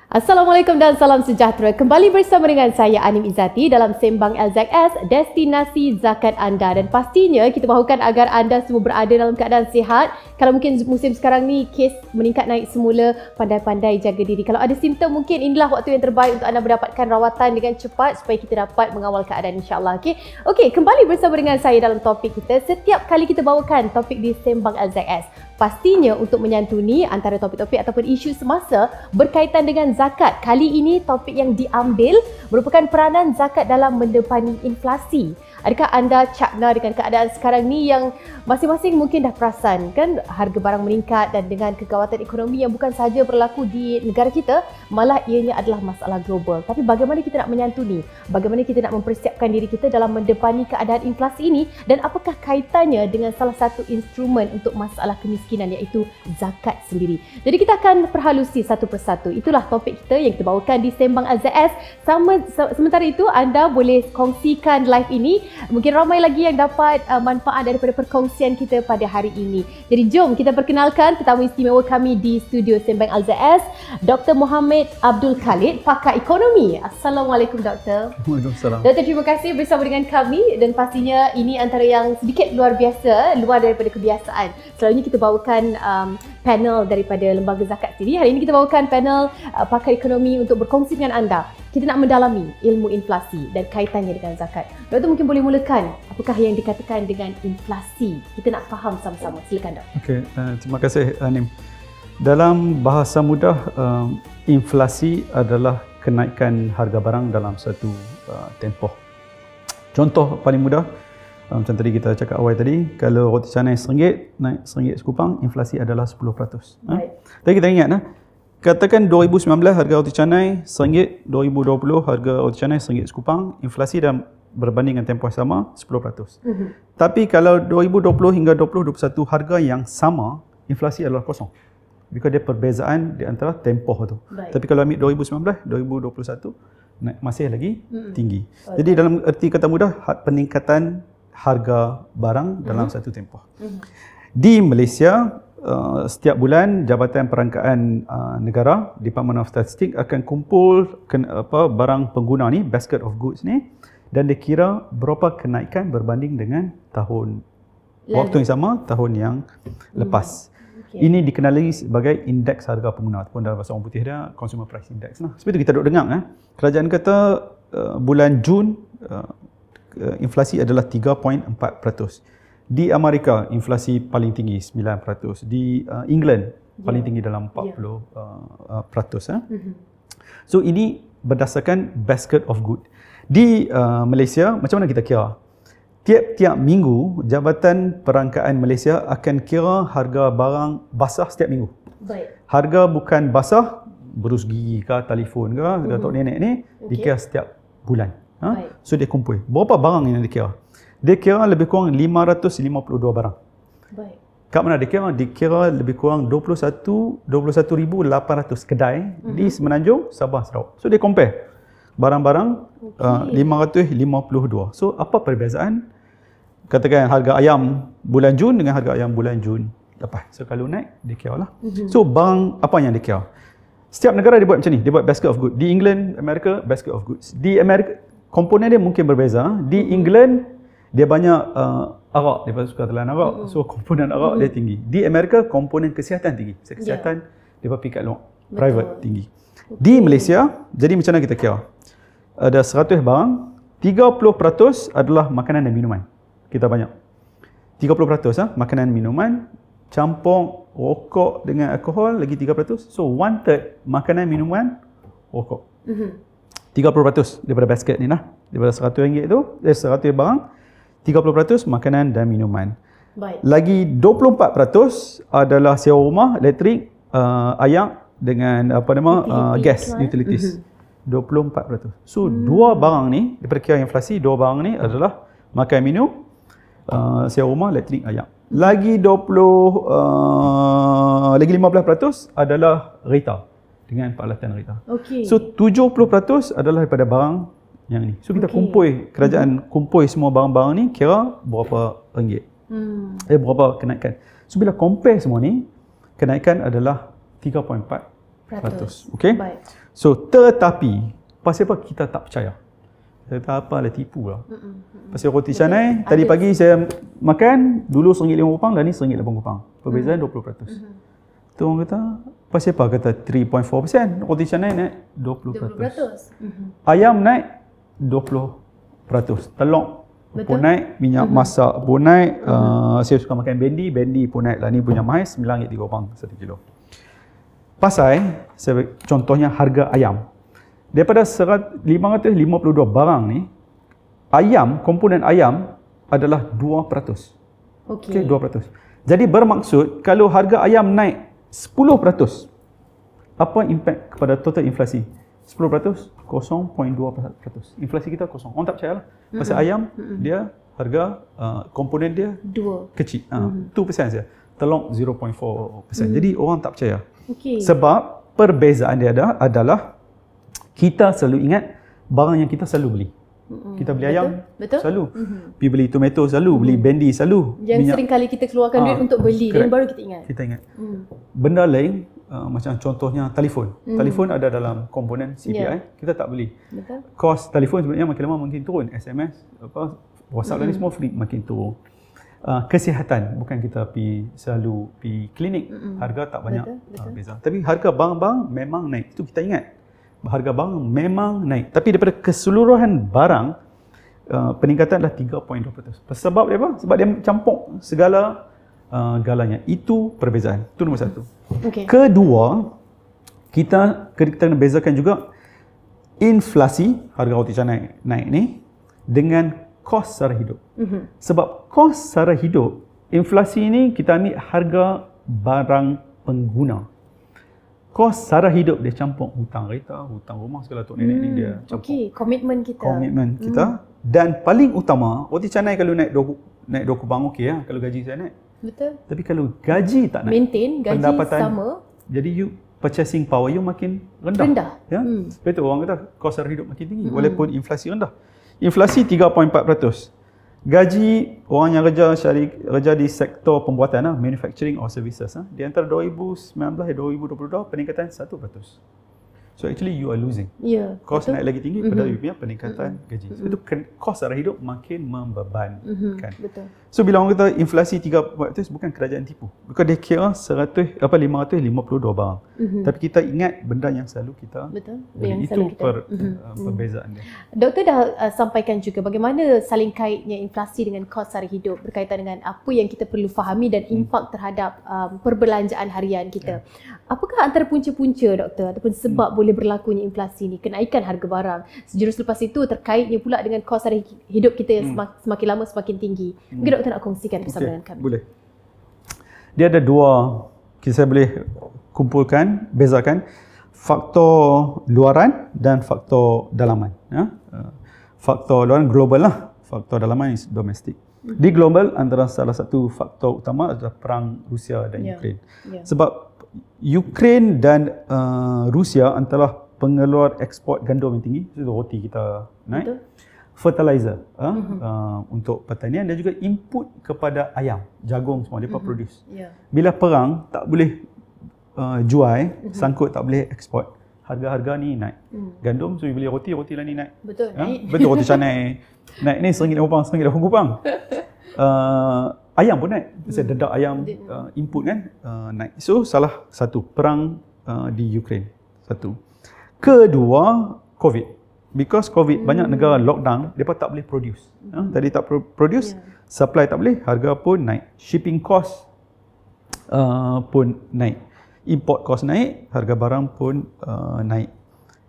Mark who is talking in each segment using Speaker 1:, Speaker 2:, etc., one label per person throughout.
Speaker 1: Assalamualaikum dan salam sejahtera. Kembali bersama dengan saya Anim Izzati dalam Sembang LZS, destinasi zakat anda. Dan pastinya kita mahukan agar anda semua berada dalam keadaan sihat. Kalau mungkin musim sekarang ni kes meningkat naik semula, pandai-pandai jaga diri. Kalau ada simptom, mungkin inilah waktu yang terbaik untuk anda mendapatkan rawatan dengan cepat supaya kita dapat mengawal keadaan, insyaAllah. Okey, kembali bersama dengan saya dalam topik kita. Setiap kali kita bawakan topik di Sembang LZS, pastinya untuk menyantuni antara topik-topik ataupun isu semasa berkaitan dengan zakat. Kali ini topik yang diambil merupakan peranan zakat dalam mendepani inflasi. Adakah anda cakna dengan keadaan sekarang ni yang masing-masing mungkin dah perasan kan, harga barang meningkat dan dengan kegawatan ekonomi yang bukan sahaja berlaku di negara kita, malah ianya adalah masalah global. Tapi bagaimana kita nak menyantuni? Bagaimana kita nak mempersiapkan diri kita dalam mendepani keadaan inflasi ini, dan apakah kaitannya dengan salah satu instrumen untuk masalah kemiskinan, iaitu zakat sendiri. Jadi kita akan perhalusi satu persatu. Itulah topik kita yang kita bawakan di Sembang LZS. Sementara itu anda boleh kongsikan live ini. Mungkin ramai lagi yang dapat manfaat daripada perkongsian kita pada hari ini. Jadi jom kita perkenalkan tetamu istimewa kami di studio Sembang LZS, Dr. Mohamed Abdul Khalid, pakar ekonomi. Assalamualaikum Doktor.
Speaker 2: Waalaikumsalam.
Speaker 1: Doktor, terima kasih bersama dengan kami, dan pastinya ini antara yang sedikit luar biasa, luar daripada kebiasaan. Selalunya kita bawakan panel daripada Lembaga Zakat sendiri. Hari ini kita bawakan panel pakar ekonomi untuk berkongsi dengan anda. Kita nak mendalami ilmu inflasi dan kaitannya dengan zakat. Doktor mungkin boleh mulakan apakah yang dikatakan dengan inflasi. Kita nak faham sama-sama. Silakan Dok.
Speaker 2: Okey, terima kasih Anim. Dalam bahasa mudah, inflasi adalah kenaikan harga barang dalam satu tempoh. Contoh paling mudah, macam tadi kita cakap awal tadi, kalau roti canai RM1 naik RM1 sekupang, inflasi adalah 10%. Tapi kita ingat, katakan 2019 harga roti canai RM1, 2020 harga roti canai RM1 sekupang, inflasi dah berbanding dengan tempoh yang sama 10%. Tapi kalau 2020 hingga 2021 harga yang sama, inflasi adalah kosong. Because dia perbezaan di antara tempoh tu. Tapi kalau ambil 2019, 2021 masih lagi tinggi. Jadi dalam erti kata mudah, peningkatan harga barang dalam satu tempoh. Di Malaysia, setiap bulan Jabatan Perangkaan Negara, Department of Statistics akan kumpul barang pengguna ni, basket of goods ni, dan dia kira berapa kenaikan berbanding dengan tahun waktu yang sama, tahun yang lepas. Ini dikenali sebagai indeks harga pengguna, ataupun dalam bahasa orang putih dia Consumer Price Index. Seperti itu kita duk dengar, kerajaan kata bulan Jun inflasi adalah 3.4%. Di Amerika, inflasi paling tinggi 9%. Di England, paling tinggi dalam 40%. So, ini berdasarkan basket of good. Di Malaysia, macam mana kita kira? Tiap-tiap minggu, Jabatan Perangkaan Malaysia akan kira harga barang basah setiap minggu. Harga bukan basah, berus gigi ke, telefon ke, datuk nenek ni, dikira setiap bulan. So dia kumpul. Berapa barang yang dikira? Dia kira lebih kurang 552 barang. Kat mana dia kira? Dikira lebih kurang 21,800 kedai di Semenanjung, Sabah, Sarawak. So dia compare barang-barang 552. So apa perbezaan? Katakan harga ayam bulan Jun dengan harga ayam bulan Jun lepas. So kalau naik, dia kira lah. So barang apa yang dia kira? Setiap negara dia buat macam ni. Dia buat basket of goods. Di England, Amerika, basket of goods. Di Amerika, komponen dia mungkin berbeza. Di England, dia banyak arak. Dia suka telan arak. So komponen arak dia tinggi. Di Amerika, komponen kesihatan tinggi. Kesihatan dia pergi kat luar. Private tinggi. Di Malaysia, jadi macam mana kita kira? Ada 100 barang, 30% adalah makanan dan minuman. Kita banyak. 30% makanan minuman, campur rokok dengan alkohol lagi 3%. So 1/3 makanan minuman, rokok. 30% daripada basket ni lah. Daripada RM100 tu, 100 barang, 30% makanan dan minuman. Lagi 24% adalah sewa rumah, elektrik, air dengan gas, utilities. 24%. So dua barang ni, daripada kira inflasi, dua barang ni adalah makan minum, sewa rumah, elektrik, ayam. Lagi 15% adalah retail dengan peralatan retail.
Speaker 1: Okey.
Speaker 2: So 70% adalah daripada barang yang ni. So kita kumpul, kerajaan kumpul semua barang-barang ni, kira berapa ringgit. Berapa kenaikan. So bila compare semua ni, kenaikan adalah 3.4%. Okey.
Speaker 1: Baik.
Speaker 2: So tetapi pasal apa kita tak percaya? Kita apalah tipu lah. Pasal roti canai tadi pagi saya makan dulu RM1.50 dan ni RM1.80. Perbezaan 20%. Tu orang kata pasal apa? Kata 3.4%. Roti canai naik 20%. Ayam naik 20%. Telur pun naik, minyak masak pun naik. Saya suka makan bendi pun naik lah. Ni punya mahal RM9.3 1 kilo. Pasal contohnya harga ayam. Daripada 552 barang ni, ayam, komponen ayam adalah 2%. Okey, 2%. Jadi bermaksud kalau harga ayam naik 10%, apa impact kepada total inflasi? 10%, 0.2%. Inflasi kita kosong. Orang tak percaya lah. Pasal ayam, dia harga komponen dia 2 kecil. 2% saja. Telur 0.4%. Jadi orang tak percaya. Sebab perbezaan dia adalah kita selalu ingat barang yang kita selalu beli. Kita beli ayam selalu. Pergi beli tomato selalu, beli bendi selalu.
Speaker 1: Yang sering kali kita keluarkan duit untuk beli dan baru kita ingat.
Speaker 2: Kita ingat. Benda lain macam contohnya telefon. Telefon ada dalam komponen CPI, kita tak beli. Kos telefon sebenarnya makin lama makin turun. SMS, WhatsApp dan semua free makin turun. Kesihatan, bukan kita selalu pergi klinik, harga tak banyak beza. Tapi harga barang-barang memang naik. Itu kita ingat. Harga barang memang naik. Tapi daripada keseluruhan barang, peningkatan adalah 3.2%. Sebab dia apa? Sebab dia campur segala galanya. Itu perbezaan. Itu nombor satu. Kedua, kita kena bezakan juga inflasi, harga roti canai naik ni, dengan kos sara hidup. Sebab kos sara hidup, inflasi ni kita ambil harga barang pengguna. Kos sara hidup dia campur hutang kereta, hutang rumah, segala tok nenek ni dia campur.
Speaker 1: Komitmen kita.
Speaker 2: Komitmen kita. Dan paling utama, roti canai kalau naik 2 kubang okey lah kalau gaji saya naik.
Speaker 1: Betul.
Speaker 2: Tapi kalau gaji tak naik,
Speaker 1: maintain gaji
Speaker 2: pendapatan
Speaker 1: sama,
Speaker 2: jadi you purchasing power you makin rendah. Ya. Betul, orang kata kos sara hidup makin tinggi walaupun inflasi rendah. Inflasi 3.4%. Gaji orang yang kerja di sektor pembuatan, manufacturing or services, di antara 2019 dan 2022 peningkatan 1%. So actually you are losing. Kos naik lagi tinggi pada you punya peningkatan gaji. So itu kos sara hidup makin membebankan.
Speaker 1: Betul.
Speaker 2: So bila orang kata inflasi 3% bukan kerajaan tipu. Bukan dia kira 552 barang. Tapi kita ingat benda yang selalu kita beli. Itu perbezaan dia.
Speaker 1: Doktor dah sampaikan juga bagaimana saling kaitnya inflasi dengan kos sara hidup berkaitan dengan apa yang kita perlu fahami dan impak terhadap perbelanjaan harian kita. Apakah antara punca-punca doktor ataupun sebab boleh berlakunya inflasi ni, kenaikan harga barang? Sejurus lepas itu terkaitnya pula dengan kos sara hidup kita yang semakin lama semakin tinggi. Mungkin doktor nak kongsikan bersama dengan kami.
Speaker 2: Boleh. Dia ada dua, saya boleh kumpulkan, bezakan faktor luaran dan faktor dalaman. Faktor luaran global lah, faktor dalaman is domestik. Di global antara salah satu faktor utama adalah perang Rusia dan Ukraine. Sebab Ukraine dan Rusia antara pengeluar ekspor gandum yang tinggi, itu roti kita naik. Fertilizer untuk pertanian dan juga input kepada ayam, jagung semua mereka produce. Bila perang tak boleh jual, sangkut tak boleh ekspor, harga-harga ni naik. Gandum so beli roti lah ni naik.
Speaker 1: Betul, naik.
Speaker 2: Betul, roti canai naik ni RM1.50, ayam pun naik. Pasal dedak ayam input kan naik. So salah satu perang di Ukraine. Satu. Kedua, COVID. Because COVID banyak negara lockdown, mereka tak boleh produce. Tadi tak produce, supply tak boleh, harga pun naik. Shipping cost pun naik. Import cost naik, harga barang pun naik.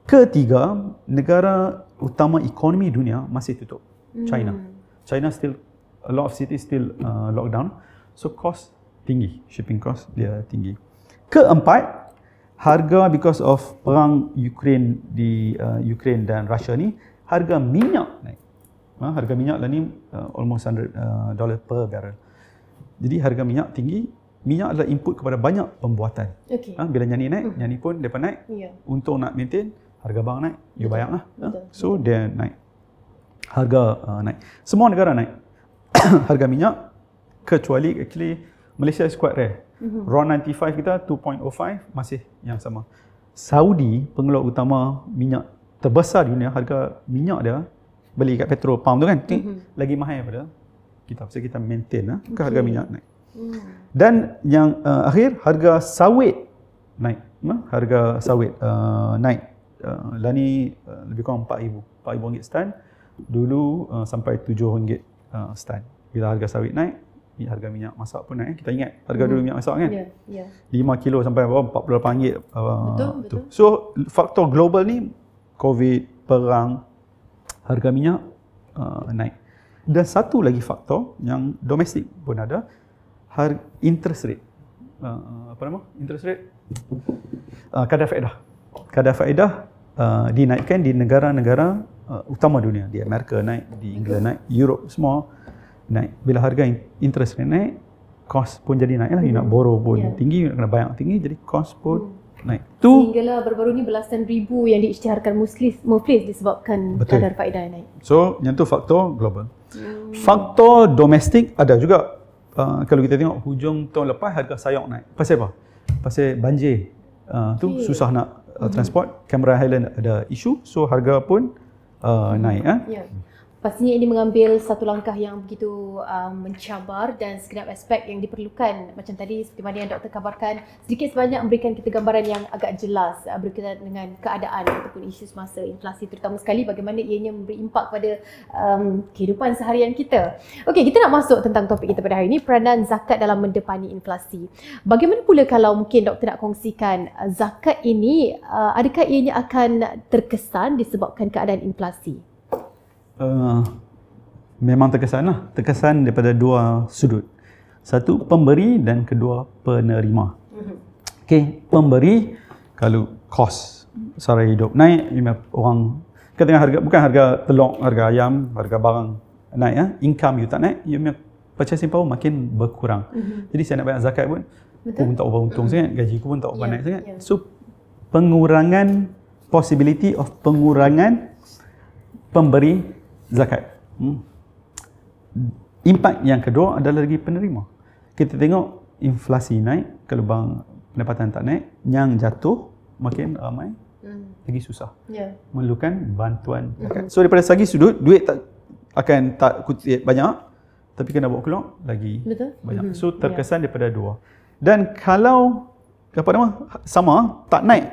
Speaker 2: Ketiga, negara utama ekonomi dunia masih tutup. China still, a lot of cities still lockdown. So cost tinggi, shipping cost dia tinggi. Keempat, harga because of perang Ukraine di Ukraine dan Russia ni, harga minyak naik. Harga minyak lah ni almost $100 per barrel. Jadi harga minyak tinggi. Minyak adalah input kepada banyak pembuatan.
Speaker 1: Okay.
Speaker 2: Bila nyanyi naik, nyanyi pun depa naik. Untuk nak maintain, harga barang naik. You bayang lah. So dia naik. Harga naik. Semua negara naik. Harga minyak, kecuali actually Malaysia is quite rare. RON 95 kita 2.05 masih yang sama. Saudi, pengeluar utama minyak terbesar di dunia, harga minyak dia beli kat petrol pump tu kan, lagi mahal daripada kita. Pasal kita maintain ke harga minyak naik. Dan yang akhir, harga sawit naik. Harga sawit naik. Lah ni lebih kurang RM4,000 stan. Dulu sampai RM7 stan. Bila harga sawit naik, harga minyak masak pun naik. Kita ingat harga dulu minyak masak kan? 5 kilo sampai RM48. Betul. So faktor global ni, COVID, perang, harga minyak naik. Dan satu lagi faktor yang domestik pun ada, interest rate. Interest rate? Kadar faedah. Kadar faedah dinaikkan di negara-negara utama dunia. Di Amerika naik, di England naik, Europe semua naik. Bila harga interest rate naik, cost pun jadi naik lah. You nak borrow pun tinggi, you nak kena bayar tinggi, jadi cost pun naik.
Speaker 1: Sehinggalah baru-baru ni belasan ribu yang diisytiharkan muflis disebabkan kadar faedah naik. So
Speaker 2: yang tu faktor global. Faktor domestik ada juga. Kalau kita tengok hujung tahun lepas, harga sayur naik. Pasal apa? Pasal banjir. Tu susah nak transport. Cameron Highland ada isu, so harga pun naik.
Speaker 1: Pastinya ini mengambil satu langkah yang begitu mencabar dan segenap aspek yang diperlukan. Macam tadi seperti mana yang doktor kabarkan, sedikit sebanyak memberikan kita gambaran yang agak jelas berkaitan dengan keadaan ataupun isu semasa inflasi, terutama sekali bagaimana ianya memberi impak pada kehidupan seharian kita. Okey, kita nak masuk tentang topik kita pada hari ini, peranan zakat dalam mendepani inflasi. Bagaimana pula kalau mungkin doktor nak kongsikan zakat ini, adakah ianya akan terkesan disebabkan keadaan inflasi?
Speaker 2: Memang terkesan lah. Terkesan daripada dua sudut. Satu, pemberi, dan kedua, penerima. Okey, pemberi, kalau kos sara hidup naik, orang katakan harga, bukan harga telur, harga ayam, harga barang naik, income you tak naik, you punya purchasing power makin berkurang. Jadi saya nak bayar zakat pun, aku pun tak beruntung sangat, gaji aku pun tak naik sangat. So pengurangan, possibility of pengurangan pemberi zakat. Impak yang kedua adalah lagi penerima. Kita tengok inflasi naik, kalau pendapatan tak naik, yang jatuh makin ramai, lagi susah. Memerlukan bantuan zakat. So daripada segi sudut, duit tak kutip banyak, tapi kena bawa keluar lagi banyak. So terkesan daripada dua. Dan kalau sama, tak naik,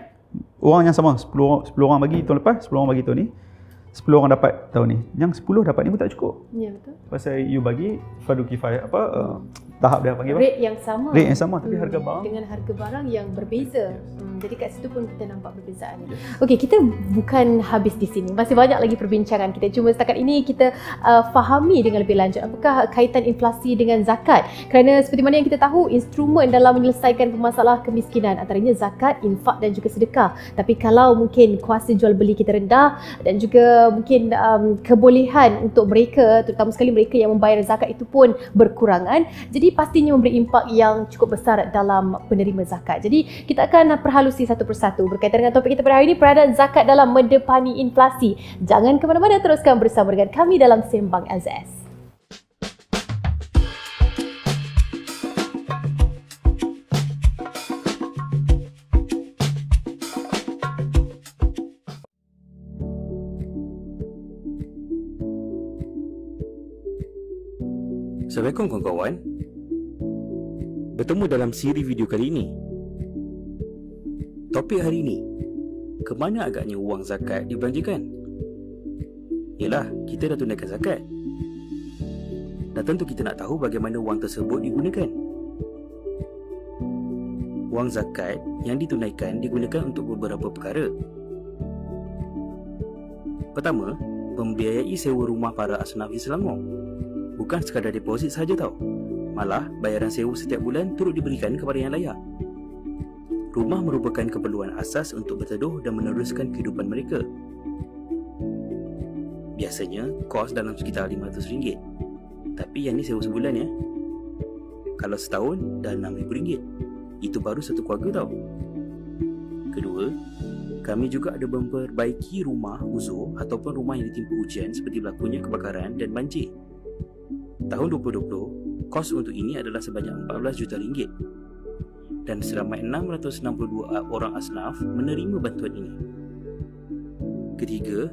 Speaker 2: orang yang sama, 10 orang bagi tahun lepas, 10 orang bagi tahun ni, 10 orang dapat tahun ni. Yang 10 dapat ni pun tak cukup. Ya, betul. Pasal you bagi fardu kifayah, tahap dia panggil apa?
Speaker 1: Rate yang sama.
Speaker 2: Rate yang sama, tapi harga barang
Speaker 1: dengan harga barang yang berbeza. Jadi kat situ pun kita nampak perbezaan. Okey, kita bukan habis di sini. Masih banyak lagi perbincangan kita. Cuma setakat ini kita fahami dengan lebih lanjut apakah kaitan inflasi dengan zakat. Kerana seperti mana yang kita tahu, instrumen dalam menyelesaikan masalah kemiskinan antaranya zakat, infak dan juga sedekah. Tapi kalau mungkin kuasa jual beli kita rendah dan juga mungkin kebolehan untuk mereka, terutama sekali mereka yang membayar zakat itu pun berkurangan, jadi pastinya memberi impak yang cukup besar dalam penerima zakat. Jadi kita akan perhalusi satu persatu berkaitan dengan topik kita pada hari ini, peranan zakat dalam mendepani inflasi. Jangan ke mana-mana, teruskan bersama dengan kami dalam Sembang LZS.
Speaker 3: Assalamualaikum kawan-kawan. Bertemu dalam siri video kali ini. Topik hari ini, ke mana agaknya wang zakat dibelanjakan? Yalah, kita dah tunaikan zakat. Dan tentu kita nak tahu bagaimana wang tersebut digunakan. Wang zakat yang ditunaikan digunakan untuk beberapa perkara. Pertama, membiayai sewa rumah para asnaf di Selangor. Bukan sekadar deposit saja tau. Malah bayaran sewa setiap bulan turut diberikan kepada yang layak. Rumah merupakan keperluan asas untuk berteduh dan meneruskan kehidupan mereka. Biasanya kos dalam sekitar RM500. Tapi yang ni sewa sebulan ya. Kalau setahun dah RM6,000. Itu baru satu keluarga tau. Kedua, kami juga ada memperbaiki rumah uzur ataupun rumah yang ditimpa hujan seperti berlakunya kebakaran dan banjir. Tahun 2020, kos untuk ini adalah sebanyak RM14 juta. Dan seramai 662 orang asnaf menerima bantuan ini. Ketiga,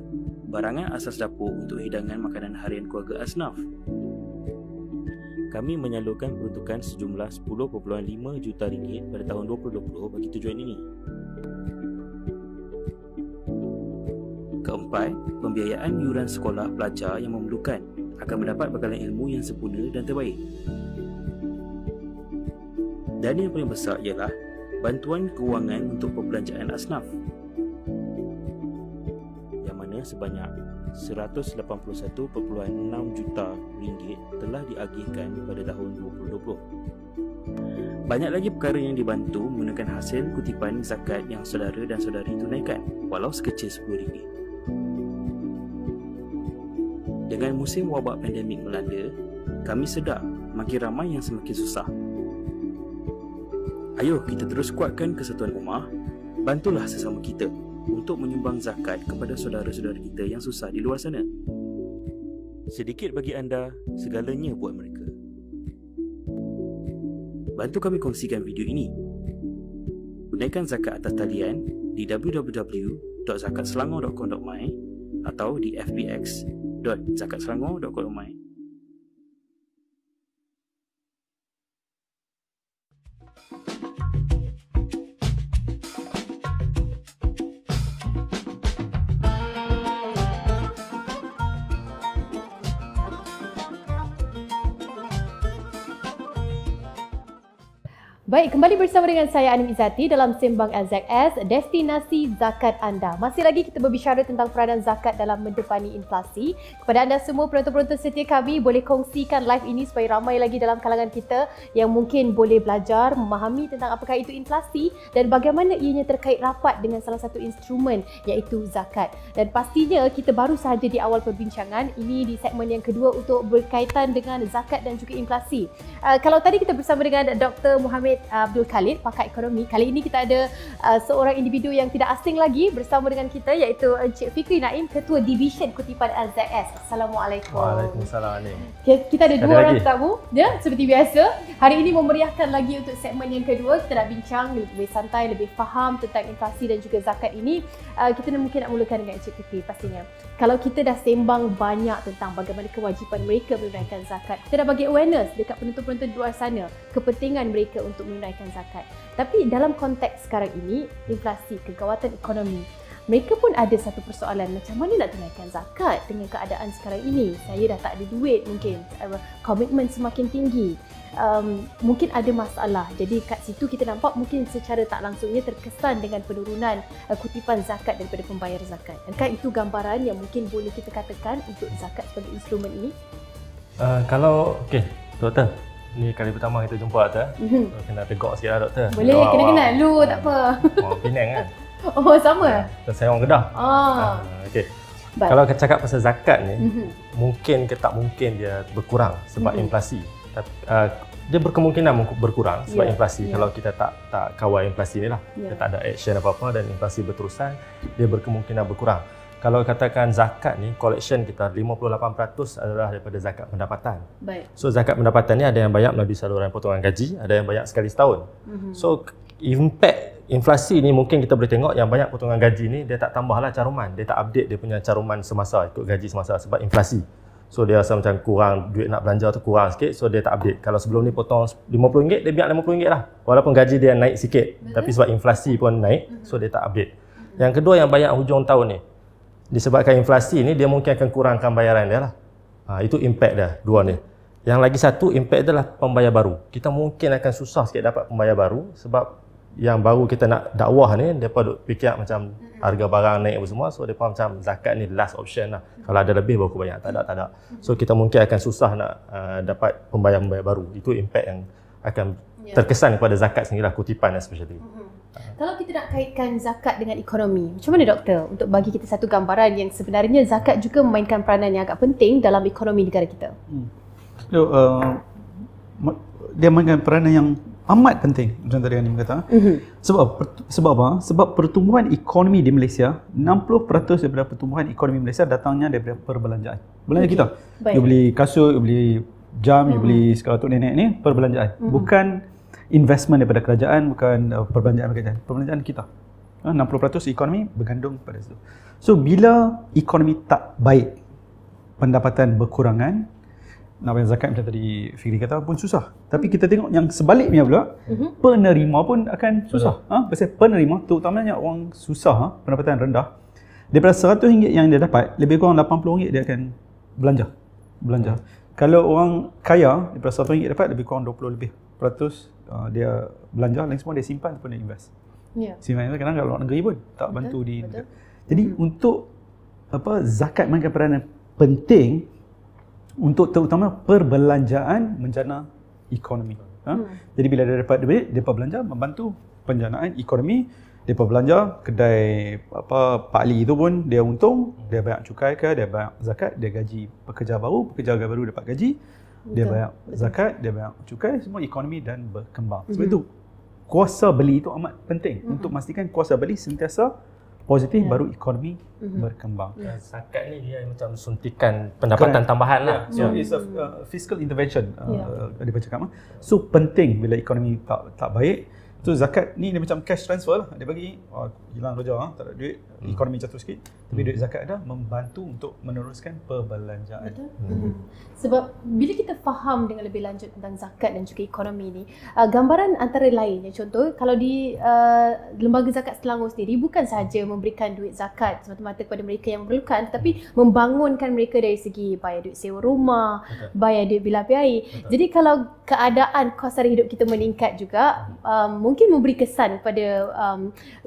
Speaker 3: barangan asas dapur untuk hidangan makanan harian keluarga asnaf. Kami menyalurkan peruntukan sejumlah RM10.5 juta pada tahun 2020 bagi tujuan ini. Keempat, pembiayaan yuran sekolah pelajar yang memerlukan akan mendapat bekalan ilmu yang sempurna dan terbaik. Dan yang paling besar ialah bantuan kewangan untuk perbelanjaan asnaf, yang mana sebanyak RM181.6 juta telah diagihkan pada tahun 2020. Banyak lagi perkara yang dibantu menggunakan hasil kutipan zakat yang saudara dan saudari tunaikan, walau sekecil RM10. Dengan musim wabak pandemik melanda, kami sedar makin ramai yang semakin susah. Ayo kita terus kuatkan kesatuan ummah, bantulah sesama kita untuk menyumbang zakat kepada saudara-saudara kita yang susah di luar sana. Sedikit bagi anda, segalanya buat mereka. Bantu kami kongsikan video ini. Tunaikan zakat atas talian di www.zakatselangor.com.my atau di fbx.zakatselangor.com.my.
Speaker 1: Baik, kembali bersama dengan saya Anim Izzati dalam Sembang LZS, Destinasi Zakat Anda. Masih lagi kita berbicara tentang peranan zakat dalam mendepani inflasi. Kepada anda semua penonton-penonton setia kami, boleh kongsikan live ini supaya ramai lagi dalam kalangan kita yang mungkin boleh belajar, memahami tentang apakah itu inflasi dan bagaimana ianya terkait rapat dengan salah satu instrumen iaitu zakat. Dan pastinya kita baru sahaja di awal perbincangan, ini di segmen yang kedua untuk berkaitan dengan zakat dan juga inflasi. Kalau tadi kita bersama dengan Dr. Muhammad Abdul Khalid, pakar ekonomi. Kali ini kita ada seorang individu yang tidak asing lagi bersama dengan kita iaitu Encik Fikri Naim, Ketua Division Kutipan LZS. Assalamualaikum.
Speaker 4: Waalaikumsalam.
Speaker 1: Kita ada dua orang tetamu ya, seperti biasa. Hari ini memeriahkan lagi untuk segmen yang kedua. Kita nak bincang lebih santai, lebih faham tentang inflasi dan juga zakat ini. Kita mungkin nak mulakan dengan Encik Fikri pastinya. Kalau kita dah sembang banyak tentang bagaimana kewajipan mereka menunaikan zakat, kita dah bagi awareness dekat penonton-penonton di luar sana, kepentingan mereka untuk menunaikan zakat. Tapi dalam konteks sekarang ini, inflasi, kegawatan ekonomi, mereka pun ada satu persoalan, macam mana nak tunaikan zakat dengan keadaan sekarang ini. Saya dah tak ada duit mungkin, komitmen semakin tinggi. Mungkin ada masalah. Jadi kat situ kita nampak mungkin secara tak langsungnya terkesan dengan penurunan kutipan zakat daripada pembayar zakat. Adakah itu gambaran yang mungkin boleh kita katakan untuk zakat sebagai instrumen ini?
Speaker 4: Doktor. Ni kali pertama kita jumpa doktor. Kena tegak sikit lah doktor.
Speaker 1: Boleh, kena-kena dulu, tak apa.
Speaker 4: Orang Penang kan?
Speaker 1: Oh, sama?
Speaker 4: Saya orang Kedah. Okey. Kalau kita cakap pasal zakat ni, mungkin ke tak mungkin dia berkurang sebab inflasi. Dia berkemungkinan berkurang sebab inflasi. Kalau kita tak kawal inflasi ni lah, kita tak ada action apa-apa dan inflasi berterusan, dia berkemungkinan berkurang. Kalau katakan zakat ni, collection kita 58% adalah daripada zakat pendapatan.
Speaker 1: Baik.
Speaker 4: So zakat pendapatan ni ada yang banyak melalui saluran potongan gaji, ada yang banyak sekali setahun. So impact inflasi ni mungkin kita boleh tengok yang banyak potongan gaji ni dia tak tambahlah caruman, dia tak update dia punya caruman semasa ikut gaji semasa sebab inflasi. So dia rasa macam kurang duit nak belanja tu kurang sikit, so dia tak update. Kalau sebelum ni potong RM50, dia biar RM50 lah. Walaupun gaji dia naik sikit, tapi sebab inflasi pun naik, so dia tak update. Yang kedua yang banyak hujung tahun ni, disebabkan inflasi ni dia mungkin akan kurangkan bayaran dia lah. Itu impact dah dua ni. Yang lagi satu impact adalah pembayar baru. Kita mungkin akan susah sikit dapat pembayar baru sebab yang baru kita nak dakwah ni depa duk fikir macam harga barang naik apa semua, so depa macam zakat ni last option lah. Kalau ada lebih baru bayar, tak ada. So kita mungkin akan susah nak dapat pembayar baru. Itu impact yang akan terkesan kepada zakat sendirilah, kutipan especially.
Speaker 1: Kalau kita nak kaitkan zakat dengan ekonomi, macam mana doktor untuk bagi kita satu gambaran yang sebenarnya zakat juga memainkan peranan yang agak penting dalam ekonomi negara kita?
Speaker 2: Dia mainkan peranan yang amat penting macam tadi Anim kata. Sebab apa? Sebab pertumbuhan ekonomi di Malaysia, 60% daripada pertumbuhan ekonomi Malaysia datangnya daripada perbelanjaan. Belanja kita.
Speaker 1: Baik.
Speaker 2: You beli kasut, you beli jam, you beli segala untuk nenek ni, perbelanjaan. Bukan investment daripada kerajaan, bukan perbelanjaan kerajaan. Perbelanjaan kita. 60% ekonomi bergantung pada situ. So bila ekonomi tak baik, pendapatan berkurangan, nak bayar zakat macam tadi Fikri kata pun susah. Tapi kita tengok yang sebaliknya pula, penerima pun akan susah. Pasal penerima, terutamanya orang susah, pendapatan rendah, daripada RM100 yang dia dapat, lebih kurang RM80 dia akan belanja. Kalau orang kaya, daripada RM100 dapat, lebih kurang 20 lebih peratus dia belanja, lain semua dia simpan ataupun dia invest. Simpan invest kadang kalau luar negeri pun tak bantu di negara. Jadi untuk zakat mainkan peranan penting untuk terutama perbelanjaan menjana ekonomi. Jadi bila dia dapat duit, dia belanja membantu penjanaan ekonomi. Dia belanja kedai Pak Ali itu pun dia untung, dia bayar cukai ke, dia bayar zakat, dia gaji pekerja baru dapat gaji, dia bayar zakat, dia bayar cukai, semua ekonomi dan berkembang. Sebab itu kuasa beli itu amat penting untuk memastikan kuasa beli sentiasa positif, baru ekonomi berkembang.
Speaker 4: Zakat ni dia macam suntikan pendapatan tambahan lah.
Speaker 2: So it's a fiscal intervention dia bercakap. So penting bila ekonomi tak baik. So zakat ni dia macam cash transfer lah. Dia bagi hilang kerja, tak ada duit, ekonomi jatuh sikit. Tapi duit zakat ada membantu untuk meneruskan perbelanjaan.
Speaker 1: Betul. Sebab bila kita faham dengan lebih lanjut tentang zakat dan juga ekonomi ni, gambaran antara lainnya, contoh kalau di Lembaga Zakat Selangor sendiri bukan sahaja memberikan duit zakat semata-mata kepada mereka yang memerlukan, tetapi membangunkan mereka dari segi bayar duit sewa rumah, bayar duit bil air. Jadi kalau keadaan kos sara hidup kita meningkat juga, mungkin memberi kesan kepada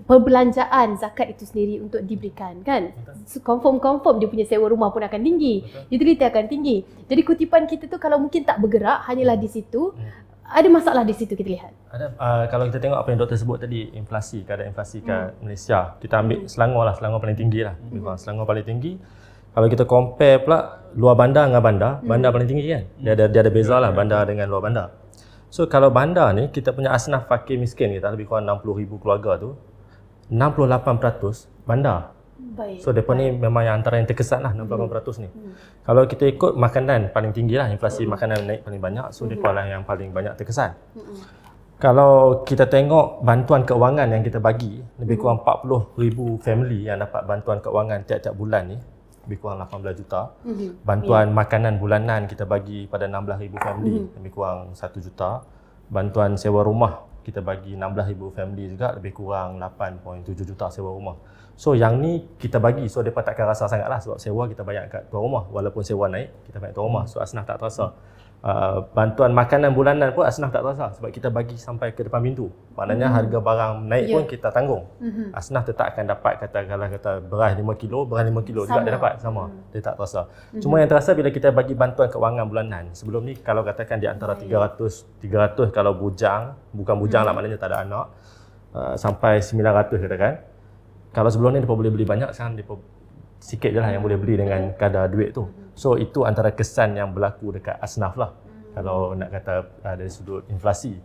Speaker 1: perbelanjaan zakat itu sendiri untuk diberikan, kan? So, confirm dia punya sewa rumah pun akan tinggi, utility akan tinggi. Jadi kutipan kita tu kalau mungkin tak bergerak hanyalah di situ, ada masalah di situ kita lihat.
Speaker 4: Ada kalau kita tengok apa yang doktor sebut tadi, inflasi, keadaan inflasi kat Malaysia. Kita ambil Selangor paling tinggi lah. Selangor paling tinggi. Kalau kita compare pula luar bandar dengan bandar paling tinggi kan. Dia ada beza lah bandar dengan luar bandar. So kalau bandar ni kita punya asnaf fakir miskin kita lebih kurang 60,000 keluarga tu, 68% bandar.
Speaker 1: Baik.
Speaker 4: So mereka ni memang yang antara yang terkesan lah 68% ni. Kalau kita ikut makanan paling tinggi lah, inflasi makanan naik paling banyak, so mereka lah yang paling banyak terkesan. Kalau kita tengok bantuan keuangan yang kita bagi, lebih kurang 40,000 family yang dapat bantuan keuangan tiap-tiap bulan ni, lebih kurang 18 juta. Bantuan makanan bulanan kita bagi pada 16,000 family, lebih kurang 1 juta. Bantuan sewa rumah kita bagi 16,000 family juga, lebih kurang 8.7 juta sewa rumah. So yang ni kita bagi, so mereka takkan rasa sangat lah sebab sewa kita bayar kat tuan rumah. Walaupun sewa naik, kita bayar tuan rumah, so asnaf tak terasa. Bantuan makanan bulanan pun asnaf tak terasa sebab kita bagi sampai ke depan pintu. Maknanya harga barang naik pun kita tanggung. Asnaf tetap akan dapat kata beras 5 kilo juga dia dapat sama. Dia tak terasa. Cuma yang terasa bila kita bagi bantuan keuangan bulanan. Sebelum ni kalau katakan di antara 300 kalau bujang, bukan bujang lah maknanya tak ada anak, sampai 900 katakan. Kalau sebelum ni dia boleh beli banyak, sekarang dia sikit je lah yang boleh beli dengan kadar duit tu. So itu antara kesan yang berlaku dekat asnaf lah, kalau nak kata dari sudut inflasi.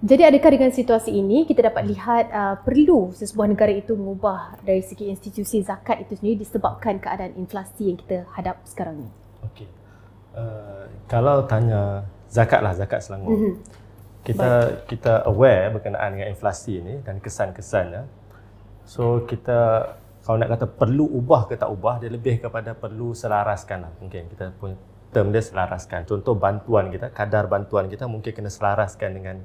Speaker 1: Jadi adakah dengan situasi ini kita dapat lihat perlu sesebuah negara itu mengubah dari segi institusi zakat itu sendiri disebabkan keadaan inflasi yang kita hadap sekarang ni? Okey.
Speaker 4: Kalau tanya zakat Selangor. Kita aware berkenaan dengan inflasi ni dan kesan-kesannya. So kita kalau nak kata perlu ubah ke tak ubah, dia lebih kepada perlu selaraskan lah. Mungkin kita punya term dia selaraskan. Contoh bantuan kita, kadar bantuan kita mungkin kena selaraskan dengan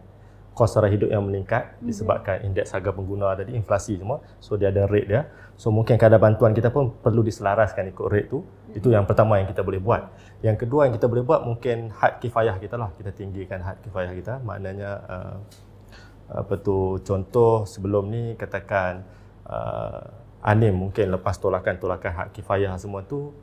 Speaker 4: kos sara hidup yang meningkat disebabkan indeks harga pengguna tadi, inflasi semua. So dia ada rate dia. So mungkin kadar bantuan kita pun perlu diselaraskan ikut rate tu. Itu yang pertama yang kita boleh buat. Yang kedua yang kita boleh buat mungkin had kifayah kita lah. Kita tinggikan had kifayah kita. Maknanya contoh sebelum ni katakan Anim mungkin lepas tolakan hak kifayah semua tu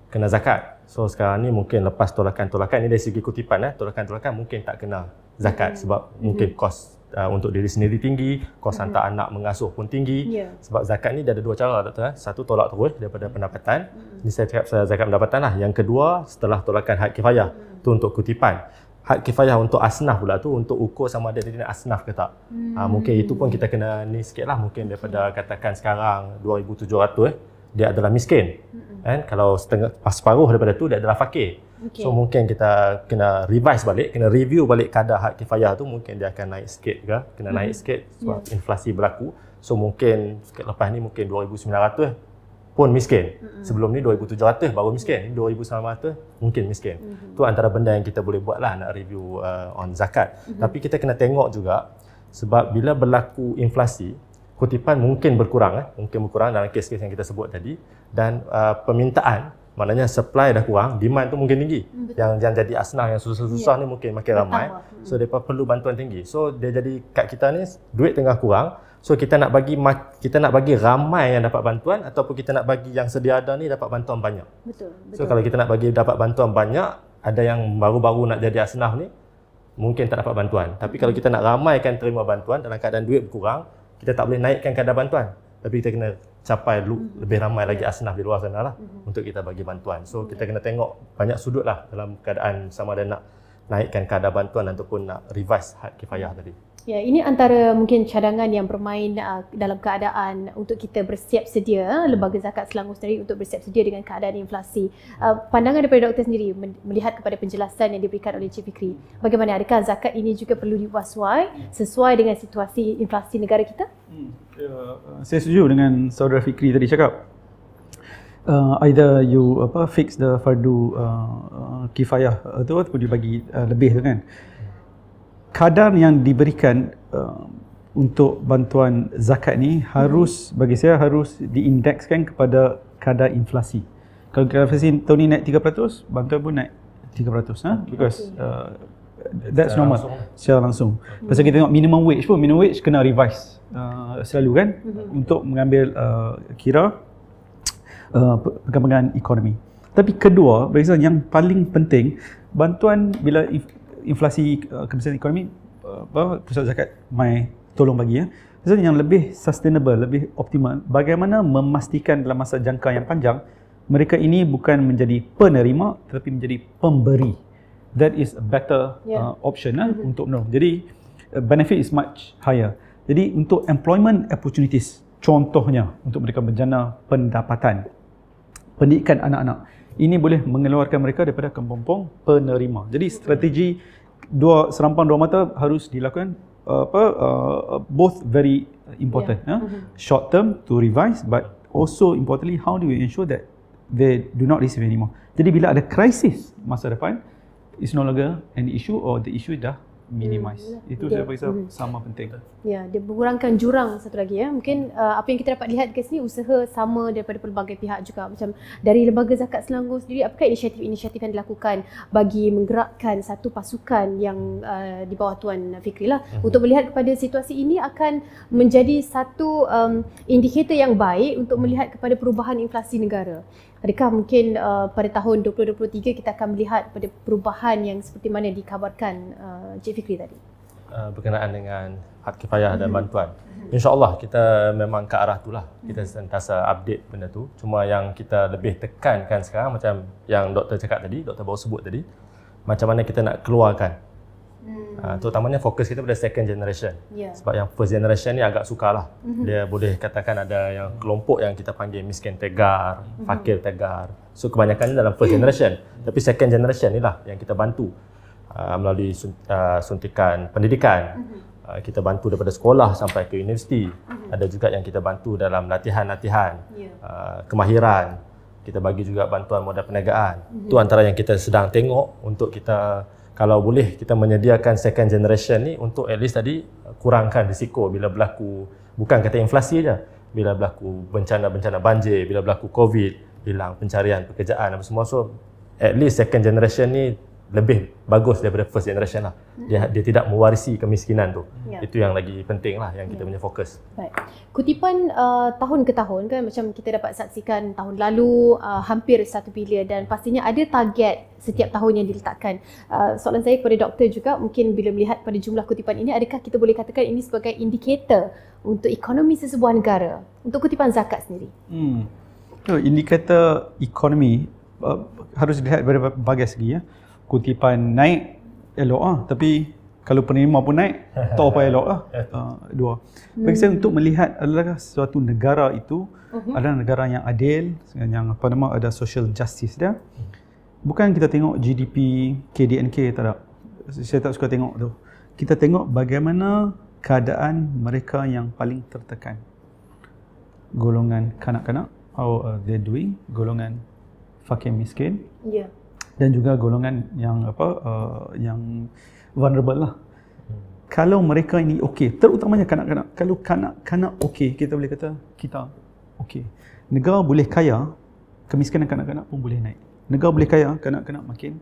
Speaker 4: kena zakat. So sekarang ni mungkin lepas tolakan ni dari segi kutipan tolakan mungkin tak kena zakat sebab mungkin kos untuk diri sendiri tinggi, kos hantar anak mengasuh pun tinggi. Sebab zakat ni dia ada dua cara, doktor. Satu, tolak terus daripada pendapatan. Ni saya cakap zakat pendapatan lah. Yang kedua, setelah tolakan had kifayah, tu untuk kutipan. Had kifayah untuk asnaf pula tu untuk ukur sama ada dia asnaf ke tak. Mungkin itu pun kita kena ni sikit lah. Mungkin daripada katakan sekarang 2,700 dia adalah miskin. Kan? Kalau separuh daripada tu dia adalah fakir. So mungkin kita kena revise balik, kena review balik kadar had kifayah tu, mungkin dia akan naik sikit ke, kena naik sikit sebab inflasi berlaku. So mungkin lepas ni mungkin 2,900 pun miskin. Sebelum ni 2,700 baru miskin, 2,900 mungkin miskin. Tu antara benda yang kita boleh buat lah, nak review on zakat. Tapi kita kena tengok juga, sebab bila berlaku inflasi, kutipan mungkin berkurang dalam kes-kes yang kita sebut tadi, dan permintaan, maknanya supply dah kurang, demand tu mungkin tinggi. Yang jadi asnaf yang susah-susah ni mungkin makin ramai. So mereka perlu bantuan tinggi. So dia jadi kat kita ni duit tengah kurang. So kita nak bagi ramai yang dapat bantuan, ataupun kita nak bagi yang sedia ada ni dapat bantuan banyak. Betul. So kalau kita nak bagi dapat bantuan banyak, ada yang baru-baru nak jadi asnaf ni mungkin tak dapat bantuan. Tapi kalau kita nak ramaikan terima bantuan dalam keadaan duit berkurang, kita tak boleh naikkan kadar bantuan. Tapi kita kena capai lebih ramai lagi asnaf di luar sana lah untuk kita bagi bantuan. So kita kena tengok banyak sudut lah dalam keadaan sama ada nak naikkan kadar bantuan ataupun nak revise had kifayah tadi.
Speaker 1: Ya, ini antara mungkin cadangan yang bermain dalam keadaan untuk kita bersiap sedia, Lembaga Zakat Selangor sendiri untuk bersiap sedia dengan keadaan inflasi. Pandangan daripada doktor sendiri melihat kepada penjelasan yang diberikan oleh Encik Fikri, bagaimana, adakah zakat ini juga perlu diwaswai sesuai dengan situasi inflasi negara kita?
Speaker 2: Saya setuju dengan saudara Fikri tadi cakap. Either you fix the fardu kifayah tu ataupun dibagi lebih tu kan. Kadar yang diberikan untuk bantuan zakat ni bagi saya harus diindekskan kepada kadar inflasi. Kalau kadar inflasi tahun ni naik 3%, bantuan pun naik 3%, because that's normal secara langsung. Pasal kita tengok minimum wage kena revise selalu kan, untuk mengambil kira perkembangan ekonomi. Tapi kedua, bagi saya yang paling penting, bantuan bila inflasi kebiasaan ekonomi, pusat zakat mai tolong bagi yang lebih sustainable, lebih optimal, bagaimana memastikan dalam masa jangka yang panjang mereka ini bukan menjadi penerima tetapi menjadi pemberi. That is a better option untuk menolong. Jadi benefit is much higher. Jadi untuk employment opportunities, contohnya untuk mereka menjana pendapatan, pendidikan anak-anak, ini boleh mengeluarkan mereka daripada kepompong penerima. Jadi strategi serampan dua mata harus dilakukan, both very important. Short term to revise, but also importantly, how do you ensure that they do not receive anymore. Jadi bila ada krisis masa depan, it's no longer an issue, or the issue dah minimize. Itu saya rasa sama penting.
Speaker 1: Ya, dia mengurangkan jurang satu lagi ya. Mungkin apa yang kita dapat lihat ke sini, usaha sama daripada pelbagai pihak juga. Macam dari Lembaga Zakat Selangor sendiri, apakah inisiatif-inisiatif yang dilakukan bagi menggerakkan satu pasukan yang di bawah Tuan Fikri lah, untuk melihat kepada situasi ini akan menjadi satu indikator yang baik untuk melihat kepada perubahan inflasi negara. Adakah mungkin pada tahun 2023 kita akan melihat pada perubahan yang seperti mana dikabarkan Encik Fikri tadi?
Speaker 4: Berkenaan dengan had kifayah dan bantuan, InsyaAllah kita memang ke arah itulah. Kita sentiasa update benda tu. Cuma yang kita lebih tekankan sekarang, macam yang doktor cakap tadi, doktor baru sebut tadi, macam mana kita nak keluarkan. Terutamanya fokus kita pada second generation. Sebab yang first generation ni agak sukar lah. Dia boleh katakan ada yang kelompok yang kita panggil miskin tegar, fakir tegar. So kebanyakan dalam first generation. Tapi second generation ni lah yang kita bantu melalui suntikan pendidikan. Kita bantu daripada sekolah sampai ke universiti. Ada juga yang kita bantu dalam latihan-latihan, kemahiran. Kita bagi juga bantuan modal perniagaan. Itu antara yang kita sedang tengok untuk kita, kalau boleh kita menyediakan second generation ni untuk at least tadi kurangkan risiko bila berlaku, bukan kata inflasi je, bila berlaku bencana-bencana banjir, bila berlaku COVID, hilang pencarian pekerjaan apa semua. So at least second generation ni lebih bagus daripada first generation lah. Dia tidak mewarisi kemiskinan tu. Itu yang lagi penting lah, yang kita punya fokus.
Speaker 1: Baik. Kutipan tahun ke tahun kan, macam kita dapat saksikan tahun lalu hampir 1 bilion dan pastinya ada target setiap tahun yang diletakkan. Soalan saya kepada doktor juga, mungkin bila melihat pada jumlah kutipan ini, adakah kita boleh katakan ini sebagai indikator untuk ekonomi sesebuah negara untuk kutipan zakat sendiri?
Speaker 2: Indikator ekonomi harus dilihat dari berbagai segi ya. Kutipan naik elok tapi kalau penerima pun naik tak apa elok dua. Bagi saya untuk melihat adalah suatu negara itu adalah negara yang adil, yang ada social justice dia. Bukan kita tengok GDP, KDNK, tak ada. Saya tak suka tengok tu. Kita tengok bagaimana keadaan mereka yang paling tertekan. Golongan kanak-kanak, how they're doing, golongan fakir miskin. Dan juga golongan yang yang vulnerable lah. Kalau mereka ini okey, terutamanya kanak-kanak. Kalau kanak-kanak okey, kita boleh kata kita okey. Negara boleh kaya, kemiskinan kanak-kanak pun boleh naik. Negara boleh kaya, kanak-kanak makin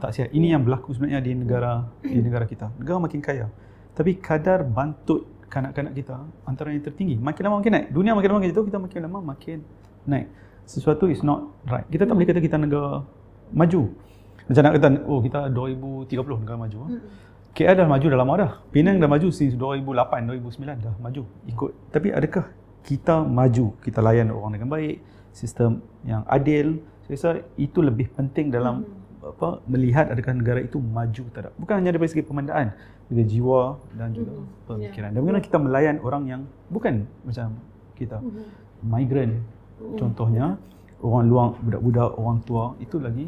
Speaker 2: tak sihat. Ini yang berlaku sebenarnya di negara kita. Negara makin kaya, tapi kadar bantut kanak-kanak kita antara yang tertinggi. Makin lama makin naik. Dunia makin lama gitu, kita makin lama makin naik. Sesuatu is not right. Kita tak boleh kata kita negara maju. Macam nak kata, kita 2030 negara maju. KL dah maju dah lama dah. Penang dah maju since 2008, 2009 dah maju ikut. Tapi adakah kita maju, kita layan orang dengan baik, sistem yang adil? Saya rasa itu lebih penting dalam melihat adakah negara itu maju tak ada. Bukan hanya dari segi pemandaan, juga jiwa dan juga pemikiran. Dan bagaimana kita melayan orang yang bukan macam kita. Migran contohnya, orang luar, budak-budak, orang tua, itu lagi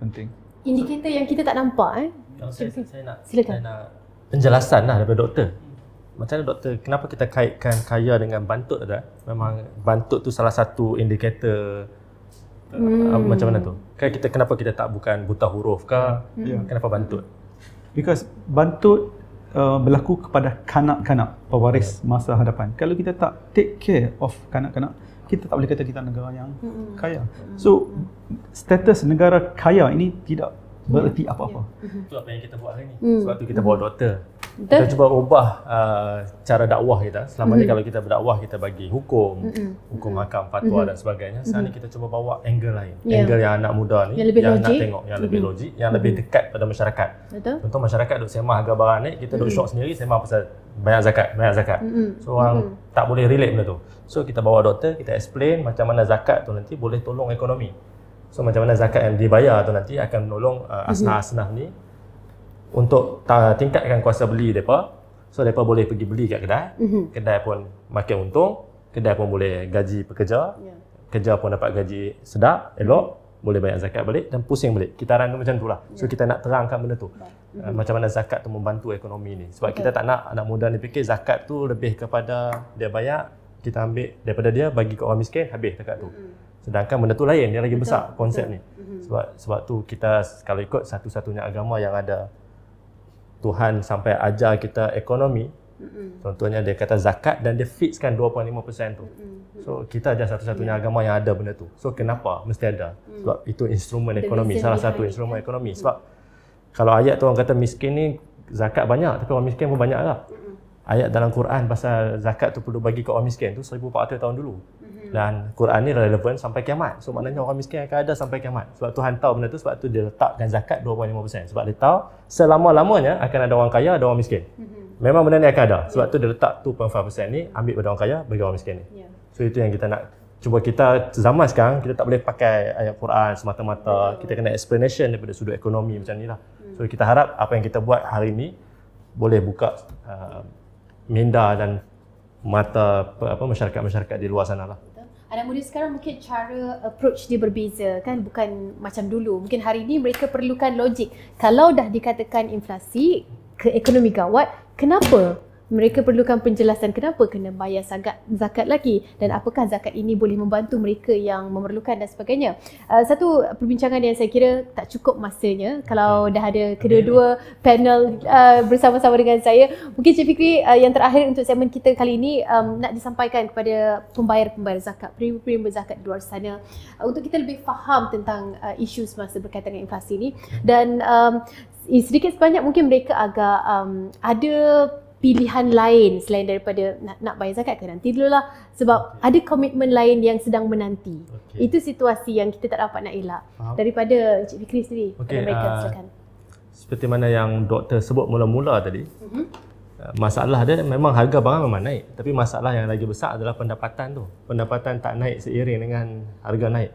Speaker 2: penting.
Speaker 1: Indikator yang kita tak nampak
Speaker 4: saya nak penjelasan lah daripada doktor. Macam mana doktor, kenapa kita kaitkan kaya dengan bantut ada? Memang bantut tu salah satu indikator macam mana tu? Kenapa kita tak bukan buta huruf ke? Kenapa bantut?
Speaker 2: Because bantut berlaku kepada kanak-kanak pewaris masa hadapan. Kalau kita tak take care of kanak-kanak, kita tak boleh kata kita negara yang kaya. So, status negara kaya ini tidak bererti apa-apa.
Speaker 4: Itu apa yang kita buat hari ni. Sebab tu kita bawa doktor. Kita cuba ubah cara dakwah kita. Selama ni kalau kita berdakwah, kita bagi hukum hakam, fatwa dan sebagainya. Sekarang ni kita cuba bawa angle lain. Angle yang anak muda ni, yang nak tengok, yang lebih logik, yang lebih dekat pada masyarakat. Contoh masyarakat duk semah harga barang naik, kita duk syok sendiri semah pasal banyak zakat. So orang tak boleh relate benda tu. So kita bawa doktor, kita explain macam mana zakat tu nanti boleh tolong ekonomi. So macam mana zakat yang dibayar tu nanti akan menolong asnaf-asnaf ni untuk tingkatkan kuasa beli mereka. So mereka boleh pergi beli kat kedai. Kedai pun makin untung, kedai pun boleh gaji pekerja, kerja pun dapat gaji sedap, elok, boleh bayar zakat balik dan pusing balik. Kitaran tu macam tu lah. So kita nak terangkan benda tu. Macam mana zakat tu membantu ekonomi ni. Sebab kita tak nak anak muda ni fikir zakat tu lebih kepada dia bayar, kita ambil daripada dia bagi ke orang miskin, habis zakat tu. Sedangkan benda tu lain, dia lagi besar konsep ni. Sebab tu kita kalau ikut satu-satunya agama yang ada Tuhan sampai ajar kita ekonomi. Contohnya dia kata zakat dan dia fixkan 2.5% tu. So kita aja satu-satunya agama yang ada benda tu. So kenapa mesti ada? Sebab itu instrumen ekonomi, salah satu instrumen ekonomi. Sebab kalau ayat tu orang kata miskin ni zakat banyak, tapi orang miskin pun banyak lah. Ayat dalam Quran pasal zakat tu perlu bagi ke orang miskin tu 1400 tahun dulu. Dan Quran ni relevan sampai kiamat. So maknanya orang miskin akan ada sampai kiamat. Sebab Tuhan tahu benda tu, sebab tu dia letakkan zakat 2.5%. Sebab dia tahu selama-lamanya akan ada orang kaya, ada orang miskin. Memang benda ni akan ada. Sebab tu dia letak 2.5% ni, ambil pada orang kaya, bagi orang miskin ni. So itu yang kita nak. Cuba kita zaman sekarang, kita tak boleh pakai ayat Quran semata-mata. Kita kena explanation daripada sudut ekonomi macam ni lah. So kita harap apa yang kita buat hari ni boleh buka minda dan mata masyarakat-masyarakat di luar sana lah.
Speaker 1: Anak muda sekarang mungkin cara approach dia berbeza kan, bukan macam dulu. Mungkin hari ini mereka perlukan logik. Kalau dah dikatakan inflasi, ke ekonomi gawat, kenapa Mereka perlukan penjelasan kenapa kena bayar zakat lagi dan apakah zakat ini boleh membantu mereka yang memerlukan dan sebagainya. Satu perbincangan yang saya kira tak cukup masanya kalau dah ada kedua-dua panel bersama-sama dengan saya. Mungkin Cik Fikri, yang terakhir untuk segmen kita kali ini nak disampaikan kepada pembayar-pembayar zakat, penerima zakat di luar sana untuk kita lebih faham tentang isu semasa berkaitan dengan inflasi ini dan sedikit sebanyak mungkin mereka agak ada pilihan lain selain daripada nak bayar zakat ke nanti dululah sebab ada komitmen lain yang sedang menanti. Itu situasi yang kita tak dapat nak elak. Daripada Encik Fikri sendiri pada mereka, silakan.
Speaker 4: Seperti mana yang doktor sebut mula-mula tadi, masalah dia memang harga barang memang naik, tapi masalah yang lagi besar adalah pendapatan tu. Pendapatan tak naik seiring dengan harga naik.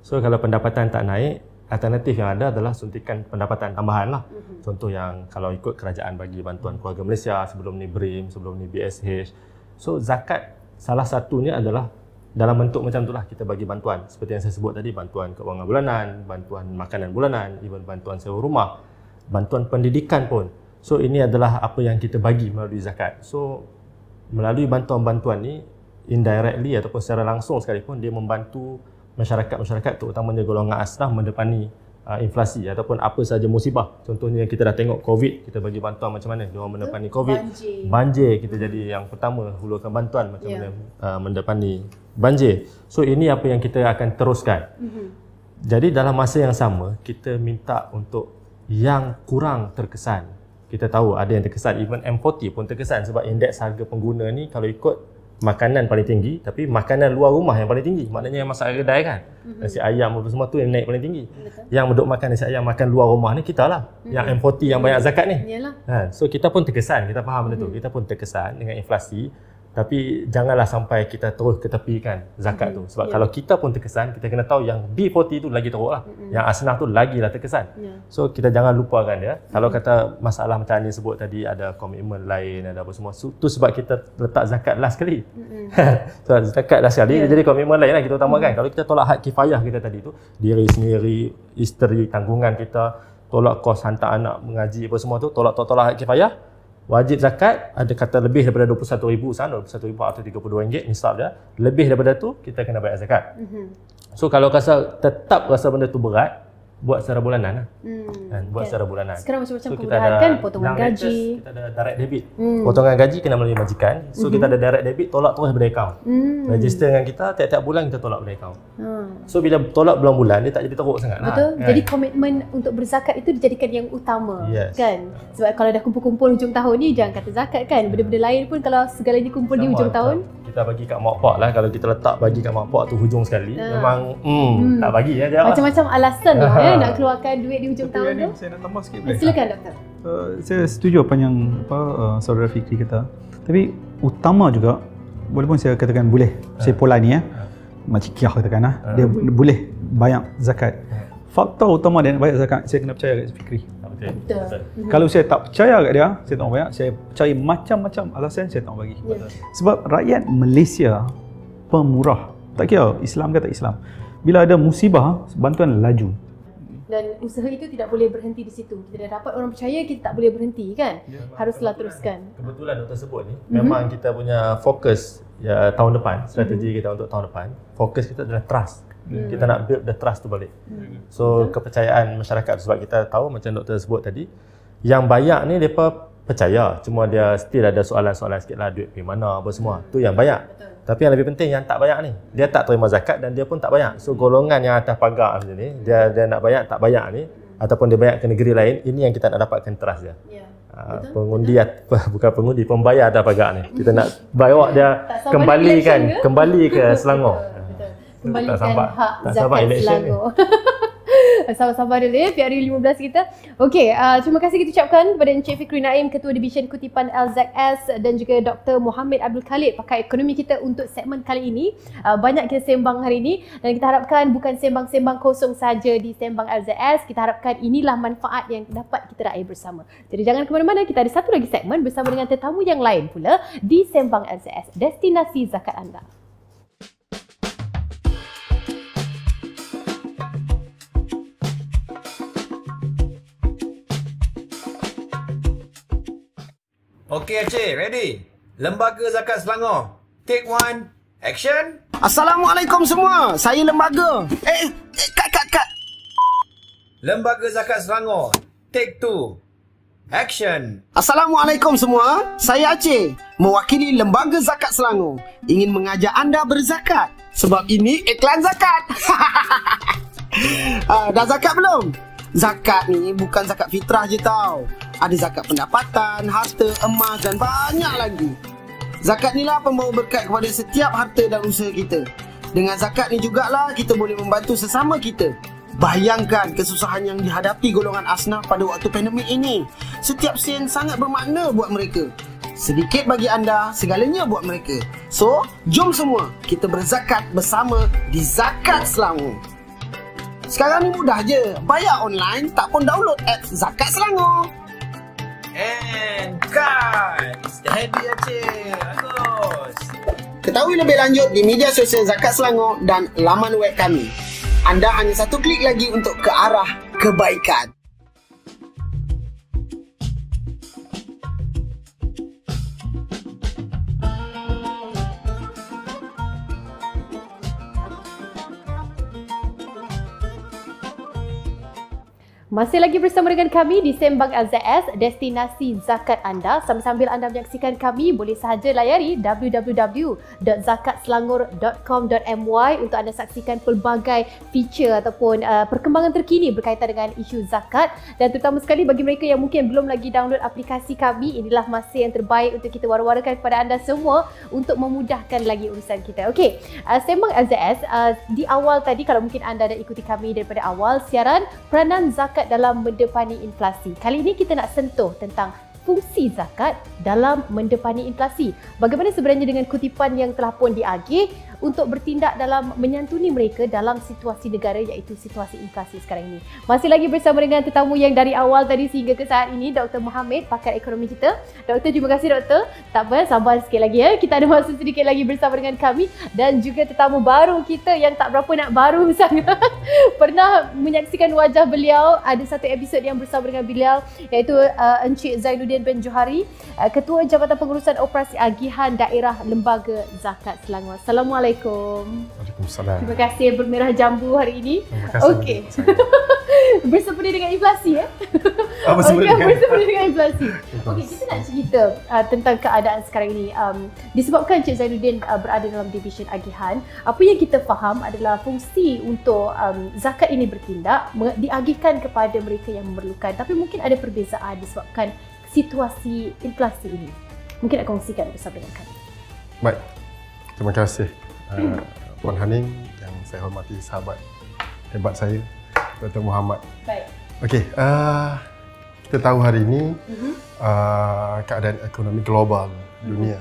Speaker 4: So kalau pendapatan tak naik, alternatif yang ada adalah suntikan pendapatan tambahan lah. Contoh yang kalau ikut kerajaan bagi bantuan keluarga Malaysia, sebelum ni BRIM, sebelum ni BSH. So zakat salah satunya adalah dalam bentuk macam itulah kita bagi bantuan. Seperti yang saya sebut tadi, bantuan keuangan bulanan, bantuan makanan bulanan, even bantuan sewa rumah, bantuan pendidikan pun. So ini adalah apa yang kita bagi melalui zakat. So melalui bantuan-bantuan ni indirectly ataupun secara langsung sekalipun dia membantu masyarakat terutamanya golongan asnaf mendepani inflasi ataupun apa sahaja musibah. Contohnya kita dah tengok COVID, kita bagi bantuan macam mana dia orang mendepani COVID. Banjir kita jadi yang pertama hulurkan bantuan macam mana mendepani banjir. So ini apa yang kita akan teruskan. Jadi dalam masa yang sama kita minta untuk yang kurang terkesan. Kita tahu ada yang terkesan, even M40 pun terkesan sebab indeks harga pengguna ni kalau ikut makanan paling tinggi, tapi makanan luar rumah yang paling tinggi. Maknanya yang masak kedai kan, nasi ayam apa semua tu yang naik paling tinggi. Yang duduk makan nasi ayam, makan luar rumah ni kita lah. Yang M40 yang banyak zakat ni. So kita pun terkesan, kita faham benda tu. Kita pun terkesan dengan inflasi. Tapi janganlah sampai kita terus ketepikan zakat tu. Sebab kalau kita pun terkesan, kita kena tahu yang B40 tu lagi teruk lah. Yang asnaf tu lagilah terkesan. So kita jangan lupakan dia. Kalau kata masalah macam ni sebut tadi, ada komitmen lain, ada apa semua. Tu sebab kita letak zakat last sekali. So zakat last sekali, jadi komitmen lain lah kita utamakan. Kalau kita tolak hak kifayah kita tadi tu, diri sendiri, isteri, tanggungan kita, tolak kos hantar anak mengaji apa semua tu, tolak hak kifayah, wajib zakat ada kata lebih daripada 21,000 sana, 21,432 ringgit nisab dia, lebih daripada tu kita kena bayar zakat. So kalau tetap rasa benda tu berat, buat secara bulanan lah. Buat secara bulanan.
Speaker 1: Sekarang macam-macam kemudahan kan, potongan gaji.
Speaker 4: Kita ada direct debit. Potongan gaji kena melalui majikan. So kita ada direct debit, tolak terus daripada akaun. Register dengan kita, tiap-tiap bulan kita tolak daripada akaun. So bila tolak bulan-bulan, dia tak jadi teruk sangat lah.
Speaker 1: Betul. Jadi komitmen untuk berzakat itu dijadikan yang utama. Kan? Sebab kalau dah kumpul-kumpul hujung tahun ni, jangan kata zakat kan. Benda-benda lain pun kalau segalanya kumpul di hujung tahun.
Speaker 4: Kita bagi kat mak pak lah. Kalau kita letak bagi kat mak pak tu hujung sekali, memang tak bagi ya dia.
Speaker 1: Macam-macam alasan lah nak keluarkan duit di hujung tahun tu.
Speaker 2: Saya nak tambah sikit boleh?
Speaker 1: Silakan doktor.
Speaker 2: Saya setuju apa yang saudara Fikri kata. Tapi utama juga, walaupun saya katakan boleh sepola ni Makcik Kiah katakan dia boleh bayar zakat. Faktor utama dia nak bayar zakat, saya kena percaya kat Fikri.
Speaker 1: Betul.
Speaker 2: Kalau saya tak percaya kat dia, saya tak bayar. Saya cari macam-macam alasan, saya tak bagi. Sebab rakyat Malaysia pemurah. Tak kira Islam ke tak Islam. Bila ada musibah, bantuan laju.
Speaker 1: Dan usaha itu tidak boleh berhenti di situ. Kita dah dapat orang percaya, kita tak boleh berhenti kan. Haruslah teruskan. Kebetulan
Speaker 4: doktor sebut ni, memang kita punya fokus tahun depan, strategi kita untuk tahun depan, fokus kita adalah trust. Kita nak build the trust tu balik. So kepercayaan masyarakat, sebab kita tahu macam doktor sebut tadi, yang banyak ni mereka percaya, cuma dia still ada soalan-soalan sikit lah, duit pergi mana apa semua. Tu yang banyak. Tapi yang lebih penting yang tak bayar ni, dia tak terima zakat dan dia pun tak bayar. So golongan yang atas pagar macam ni, dia nak bayar tak bayar ni, ataupun dia bayar ke negeri lain, ini yang kita nak dapatkan trust dia. Pengundi bukan pengundi, pembayar atas pagar ni. Kita nak bawa dia kembali ke Selangor.
Speaker 1: Kembalikan hak zakat Selangor. Sabar-sabar dulu PRU 15 kita. Okey, terima kasih kita ucapkan kepada Encik Fikri Naim, Ketua Division Kutipan LZS, dan juga Dr. Mohamed Abdul Khalid, pakar ekonomi kita untuk segmen kali ini. Banyak kita sembang hari ini dan kita harapkan bukan sembang-sembang kosong saja di Sembang LZS. Kita harapkan inilah manfaat yang dapat kita raih bersama. Jadi jangan ke mana-mana, kita ada satu lagi segmen bersama dengan tetamu yang lain pula di Sembang LZS, destinasi zakat anda.
Speaker 5: Okey Aceh, ready? Lembaga Zakat Selangor. Take 1, action.
Speaker 6: Assalamualaikum semua. Saya lembaga. Kat.
Speaker 5: Lembaga Zakat Selangor. Take 2, action.
Speaker 6: Assalamualaikum semua. Saya Aceh, mewakili Lembaga Zakat Selangor. Ingin mengajak anda berzakat. Sebab ini iklan zakat. Dah zakat belum? Zakat ni bukan zakat fitrah je tau. Ada zakat pendapatan, harta, emas dan banyak lagi. Zakat ni lah pembawa berkat kepada setiap harta dan usaha kita. Dengan zakat ni jugalah kita boleh membantu sesama kita. Bayangkan kesusahan yang dihadapi golongan asnaf pada waktu pandemik ini. Setiap sen sangat bermakna buat mereka. Sedikit bagi anda, segalanya buat mereka. So, jom semua kita berzakat bersama di Zakat Selangor. Sekarang ni mudah je. Bayar online, tak pun download apps Zakat Selangor.
Speaker 5: And cut. Steady Aceh. Bagus.
Speaker 6: Ketahui lebih lanjut di media sosial Zakat Selangor dan laman web kami. Anda hanya satu klik lagi untuk ke arah kebaikan.
Speaker 1: Masih lagi bersama dengan kami di Sembang LZS, destinasi zakat anda. Sambil anda menyaksikan kami, boleh sahaja layari www.zakatselangor.com.my untuk anda saksikan pelbagai feature ataupun perkembangan terkini berkaitan dengan isu zakat. Dan terutama sekali bagi mereka yang mungkin belum lagi download aplikasi kami, inilah masa yang terbaik untuk kita war-warakan kepada anda semua untuk memudahkan lagi urusan kita. Okey, Sembang LZS, di awal tadi kalau mungkin anda dah ikuti kami daripada awal siaran, peranan zakat dalam mendepani inflasi. Kali ini kita nak sentuh tentang fungsi zakat dalam mendepani inflasi. Bagaimana sebenarnya dengan kutipan yang telah pun diagih untuk bertindak dalam menyantuni mereka dalam situasi negara iaitu situasi inflasi sekarang ini. Masih lagi bersama dengan tetamu yang dari awal tadi sehingga ke saat ini, Dr. Mohamed, pakar ekonomi kita. Doktor, terima kasih Doktor. Tak apa, sabar sikit lagi ya. Kita ada masa sedikit lagi bersama dengan kami dan juga tetamu baru kita yang tak berapa nak baru sangat. Pernah menyaksikan wajah beliau, ada satu episod yang bersama dengan beliau iaitu Encik Zainuddin bin Johari, Ketua Jabatan Pengurusan Operasi Agihan Daerah Lembaga Zakat Selangor. Assalamualaikum.
Speaker 4: Waalaikumsalam.
Speaker 1: Terima kasih bermerah jambu hari ini.
Speaker 4: Terima kasih.
Speaker 1: Okey. Bersempena dengan inflasi
Speaker 4: bersempena
Speaker 1: dengan inflasi. Okey, kita nak cerita tentang keadaan sekarang ini. Disebabkan Encik Zainuddin berada dalam division agihan, apa yang kita faham adalah fungsi untuk zakat ini bertindak diagihkan kepada mereka yang memerlukan. Tapi mungkin ada perbezaan disebabkan situasi inflasi ini. Mungkin nak kongsikan bersama dengan kami.
Speaker 7: Baik. Terima kasih Puan Haning yang saya hormati, sahabat hebat saya Dr. Muhammad.
Speaker 1: Baik.
Speaker 7: Okey, kita tahu hari ini keadaan ekonomi global dunia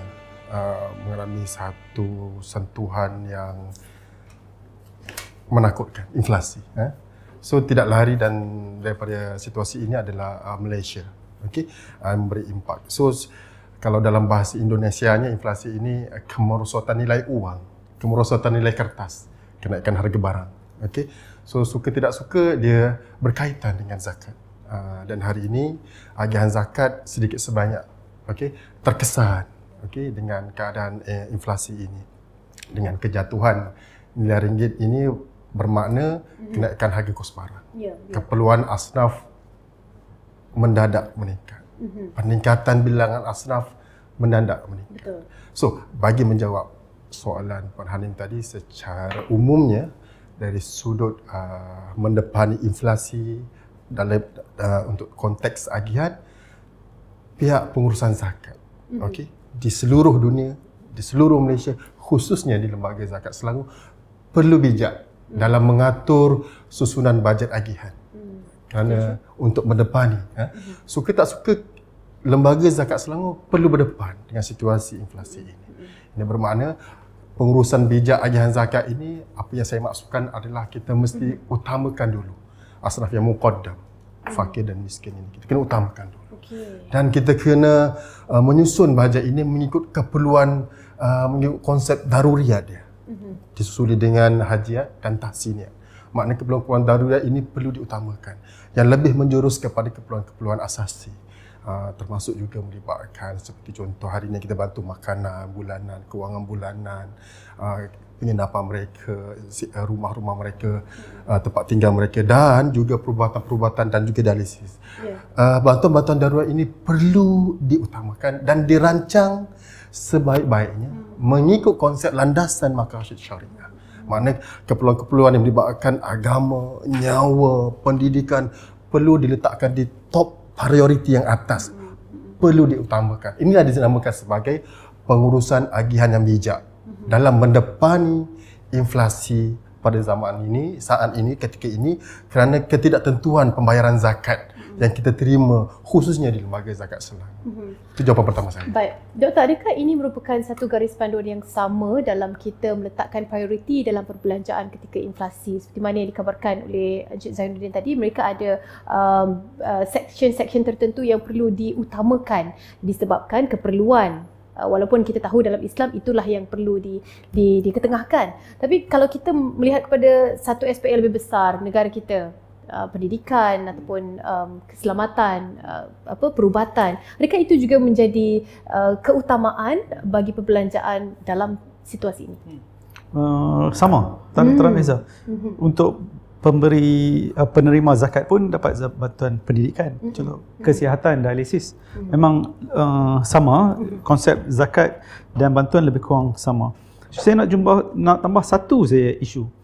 Speaker 7: mengalami satu sentuhan yang menakutkan, inflasi. So tidak lari dan daripada situasi ini adalah Malaysia. Okey, memberi impak. So kalau dalam bahasa Indonesianya, inflasi ini kemerosotan nilai uang, kemerosotan nilai kertas, kenaikan harga barang. Okey, so suka tidak suka dia berkaitan dengan zakat. Dan hari ini agihan zakat sedikit sebanyak, okey, terkesan, okey, dengan keadaan inflasi ini, dengan kejatuhan nilai ringgit ini bermakna kenaikan harga kos barang. Keperluan asnaf mendadak meningkat. Peningkatan bilangan asnaf mendadak meningkat. So, bagi menjawab soalan Puan Hanim tadi secara umumnya dari sudut mendepani inflasi dalam untuk konteks agihan, pihak pengurusan zakat, okey, di seluruh dunia, di seluruh Malaysia, khususnya di Lembaga Zakat Selangor, perlu bijak dalam mengatur susunan bajet agihan. Kerana untuk mendepani, suka tak suka, Lembaga Zakat Selangor perlu berdepan dengan situasi inflasi ini. Ini bermakna pengurusan bijak agihan zakat ini, apa yang saya maksudkan adalah kita mesti utamakan dulu asnaf yang muqaddam, fakir dan miskin ini. Kita kena utamakan dulu. Dan kita kena menyusun bajet ini mengikut keperluan, mengikut konsep daruriyat dia. Disusuli dengan hajiat dan tahsiniat. Maknanya keperluan-keperluan daruriyat ini perlu diutamakan. Yang lebih menjurus kepada keperluan-keperluan asasi. termasuk juga melibatkan seperti contoh hari ini kita bantu makanan bulanan, kewangan bulanan, penginapan mereka, rumah-rumah mereka, tempat tinggal mereka dan juga perubatan-perubatan dan juga dialisis. Bantuan-bantuan darurat ini perlu diutamakan dan dirancang sebaik-baiknya mengikut konsep landasan maqasid syariah. Maknanya keperluan-keperluan yang melibatkan agama, nyawa, pendidikan perlu diletakkan di top prioriti yang atas. Perlu diutamakan. Inilah dinamakan sebagai pengurusan agihan yang bijak dalam mendepani inflasi pada zaman ini, saat ini, ketika ini kerana ketidaktentuan pembayaran zakat yang kita terima khususnya di lembaga zakat Selangor. Itu jawapan pertama saya.
Speaker 1: Baik. Doktor, adakah ini merupakan satu garis panduan yang sama dalam kita meletakkan prioriti dalam perbelanjaan ketika inflasi? Seperti mana yang dikabarkan oleh Encik Zainuddin tadi, mereka ada section-section tertentu yang perlu diutamakan disebabkan keperluan. Walaupun kita tahu dalam Islam itulah yang perlu diketengahkan. Tapi kalau kita melihat kepada satu aspek yang lebih besar negara kita, pendidikan ataupun keselamatan, perubatan, adakah itu juga menjadi keutamaan bagi perbelanjaan dalam situasi ini?
Speaker 2: Sama, tak beza. Untuk penerima zakat pun dapat bantuan pendidikan, contoh kesihatan, dialisis. Memang sama, konsep zakat dan bantuan lebih kurang sama. Saya nak tambah satu saja isu.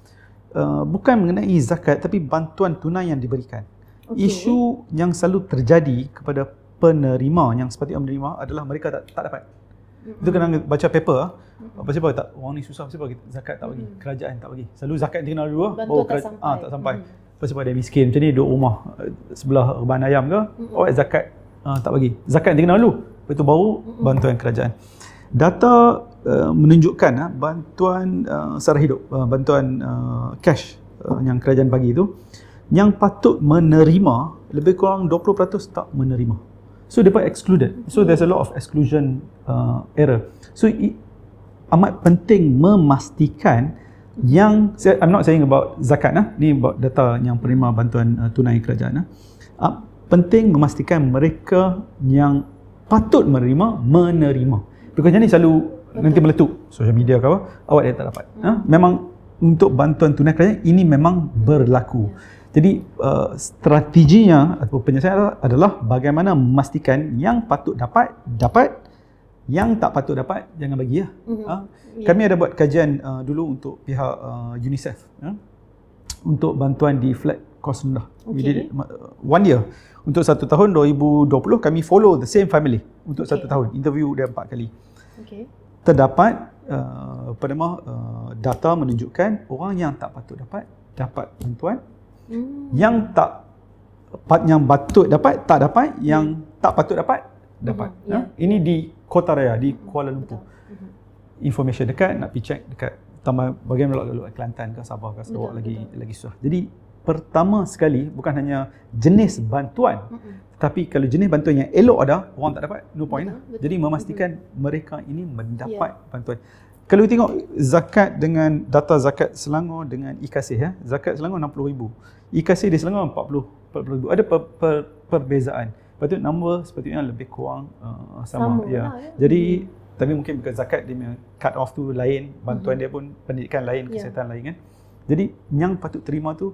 Speaker 2: Bukan mengenai zakat tapi bantuan tunai yang diberikan. Isu yang selalu terjadi kepada penerima yang sepatutnya menerima adalah mereka tak dapat. Itu kena baca paper. Apa sebab tak, orang ni susah sebab zakat tak bagi, kerajaan tak bagi. Selalu zakat dia kenal dulu baru kerajaan tak sampai. Apa sebab dia miskin macam ni, duduk rumah sebelah reban ayam ke, zakat tak bagi. Zakat dia kenal dulu, lepas tu baru bantuan kerajaan. Data menunjukkan bantuan sara hidup, bantuan cash yang kerajaan bagi itu, yang patut menerima lebih kurang 20% tak menerima. So mereka excluded. So there's a lot of exclusion error. So amat penting memastikan yang, I'm not saying about zakat, ni about data yang penerima bantuan tunai kerajaan. Penting memastikan mereka yang patut menerima. Because ni selalu nanti meletup social media ke apa, awak dia tak dapat. Memang untuk bantuan tunai kerajaan ini memang berlaku. Jadi strateginya atau penyelesaian adalah bagaimana memastikan yang patut dapat, yang tak patut dapat jangan bagi ya. Kami ada buat kajian dulu untuk pihak UNICEF untuk bantuan di flat kos rendah. We did it 1 year. Untuk 1 tahun 2020 kami follow the same family untuk 1 tahun. Interview dia 4 kali. Terdapat data menunjukkan orang yang tak patut dapat bantuan. Yang patut dapat tak dapat, yang tak patut dapat. Ini di Kota Raya di Kuala Lumpur. Information dekat, nak pergi check dekat tambah bahagian Melaka, Kelantan ke Sabah ke Sarawak lagi susah. Jadi pertama sekali bukan hanya jenis bantuan, tapi kalau jenis bantuan yang elok ada, orang tak dapat, no point lah. Jadi memastikan mereka ini mendapat bantuan. Kalau tengok zakat dengan data zakat Selangor dengan IKASih, zakat Selangor 60,000, IKASih di Selangor 40,000. Ada perbezaan. Patut number sepatutnya lebih kurang sama. Jadi tapi mungkin bukan zakat dia punya cut off tu lain, bantuan dia pun pendidikan lain, kesihatan lain kan. Jadi yang patut terima tu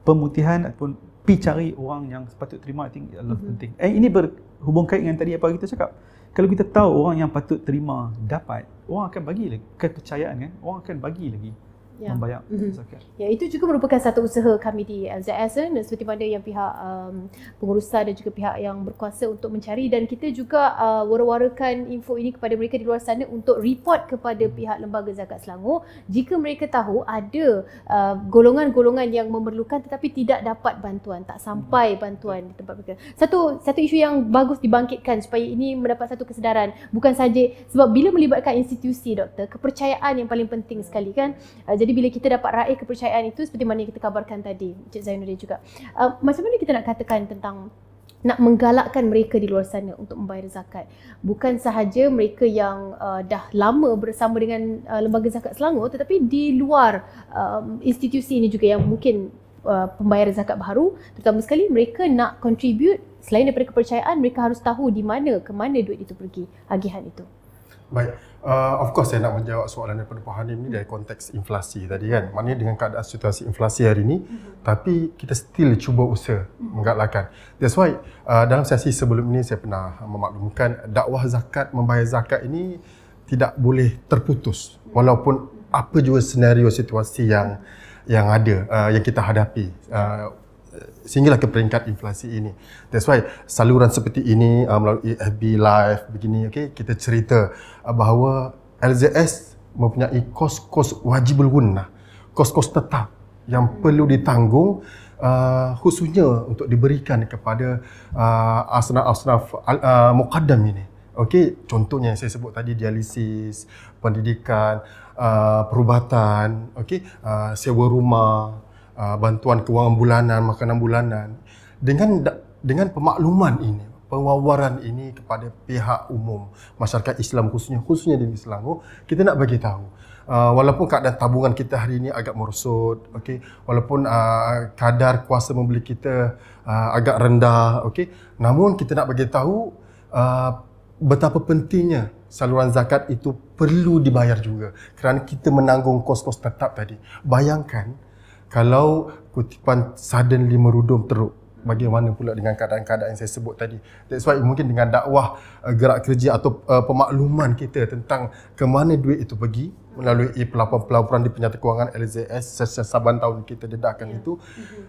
Speaker 2: pemutihan ataupun cari orang yang patut terima, I think adalah penting. Ini berhubung kait dengan tadi apa kita cakap. Kalau kita tahu orang yang patut terima dapat, orang akan bagi lagi kepercayaan kan, orang akan bagi lagi membayar zakat. Itu
Speaker 1: juga merupakan satu usaha kami di LZS, seperti mana yang pihak pengurusan dan juga pihak yang berkuasa untuk mencari, dan kita juga wara-warakan info ini kepada mereka di luar sana untuk report kepada pihak Lembaga Zakat Selangor jika mereka tahu ada golongan-golongan yang memerlukan tetapi tidak dapat bantuan, tak sampai bantuan di tempat mereka. Satu isu yang bagus dibangkitkan supaya ini mendapat satu kesedaran, bukan saja sebab bila melibatkan institusi, doktor, kepercayaan yang paling penting sekali kan. Jadi bila kita dapat raih kepercayaan itu seperti mana yang kita kabarkan tadi, Encik Zainuddin juga, macam mana kita nak katakan tentang nak menggalakkan mereka di luar sana untuk membayar zakat? Bukan sahaja mereka yang dah lama bersama dengan Lembaga Zakat Selangor, tetapi di luar institusi ini juga yang mungkin pembayaran zakat baharu, terutama sekali mereka nak contribute, selain daripada kepercayaan, mereka harus tahu di mana, ke mana duit itu pergi, agihan itu.
Speaker 7: Baik, of course saya nak menjawab soalan daripada Pak Hanim ni dari konteks inflasi tadi kan. Maknanya dengan keadaan situasi inflasi hari ni, tapi kita still cuba usaha menggalakkan. That's why dalam sesi sebelum ini saya pernah memaklumkan dakwah zakat, membayar zakat ini tidak boleh terputus walaupun apa juga senario situasi yang ada, yang kita hadapi. Sehinggalah ke peringkat inflasi ini. That's why saluran seperti ini melalui FB Live begini, okay, kita cerita bahawa LZS mempunyai kos-kos wajibul gunnah, kos-kos tetap yang perlu ditanggung, khususnya untuk diberikan kepada asnaf muqaddam ini. Okey, contohnya yang saya sebut tadi, dialisis, pendidikan, perubatan, okey, sewa rumah, bantuan kewangan bulanan, makanan bulanan. Dengan pemakluman ini, pewawaran ini kepada pihak umum, masyarakat Islam khususnya di Selangor, kita nak bagi tahu, walaupun keadaan tabungan kita hari ini agak merosot, okey, walaupun kadar kuasa membeli kita agak rendah, okey, namun kita nak bagi tahu betapa pentingnya saluran zakat itu perlu dibayar juga kerana kita menanggung kos-kos tetap tadi. Bayangkan kalau kutipan suddenly merudum teruk, bagaimana pula dengan keadaan-keadaan yang saya sebut tadi. That's why mungkin dengan dakwah gerak kerja atau pemakluman kita tentang ke mana duit itu pergi melalui pelaporan di Penyata Kewangan LZS saban tahun kita dedahkan itu,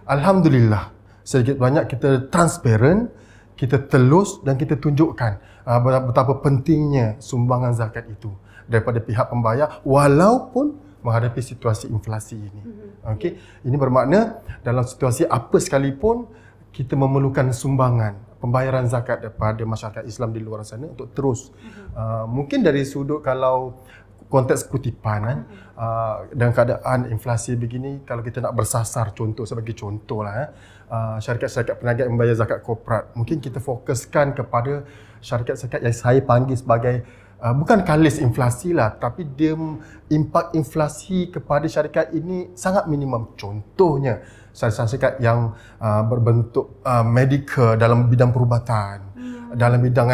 Speaker 7: alhamdulillah sedikit banyak kita transparent, kita telus dan kita tunjukkan betapa pentingnya sumbangan zakat itu daripada pihak pembayar walaupun menghadapi situasi inflasi ini. Okey, ini bermakna dalam situasi apa sekalipun kita memerlukan sumbangan pembayaran zakat daripada masyarakat Islam di luar sana untuk terus mungkin dari sudut kalau konteks kutipan dalam keadaan inflasi begini, kalau kita nak bersasar sebagai contohlah syarikat-syarikat peniaga yang membayar zakat korporat, mungkin kita fokuskan kepada syarikat-syarikat yang saya panggil sebagai bukan kalis inflasi lah, tapi dia impak inflasi kepada syarikat ini sangat minimum. Contohnya syarikat yang berbentuk medical dalam bidang perubatan, dalam bidang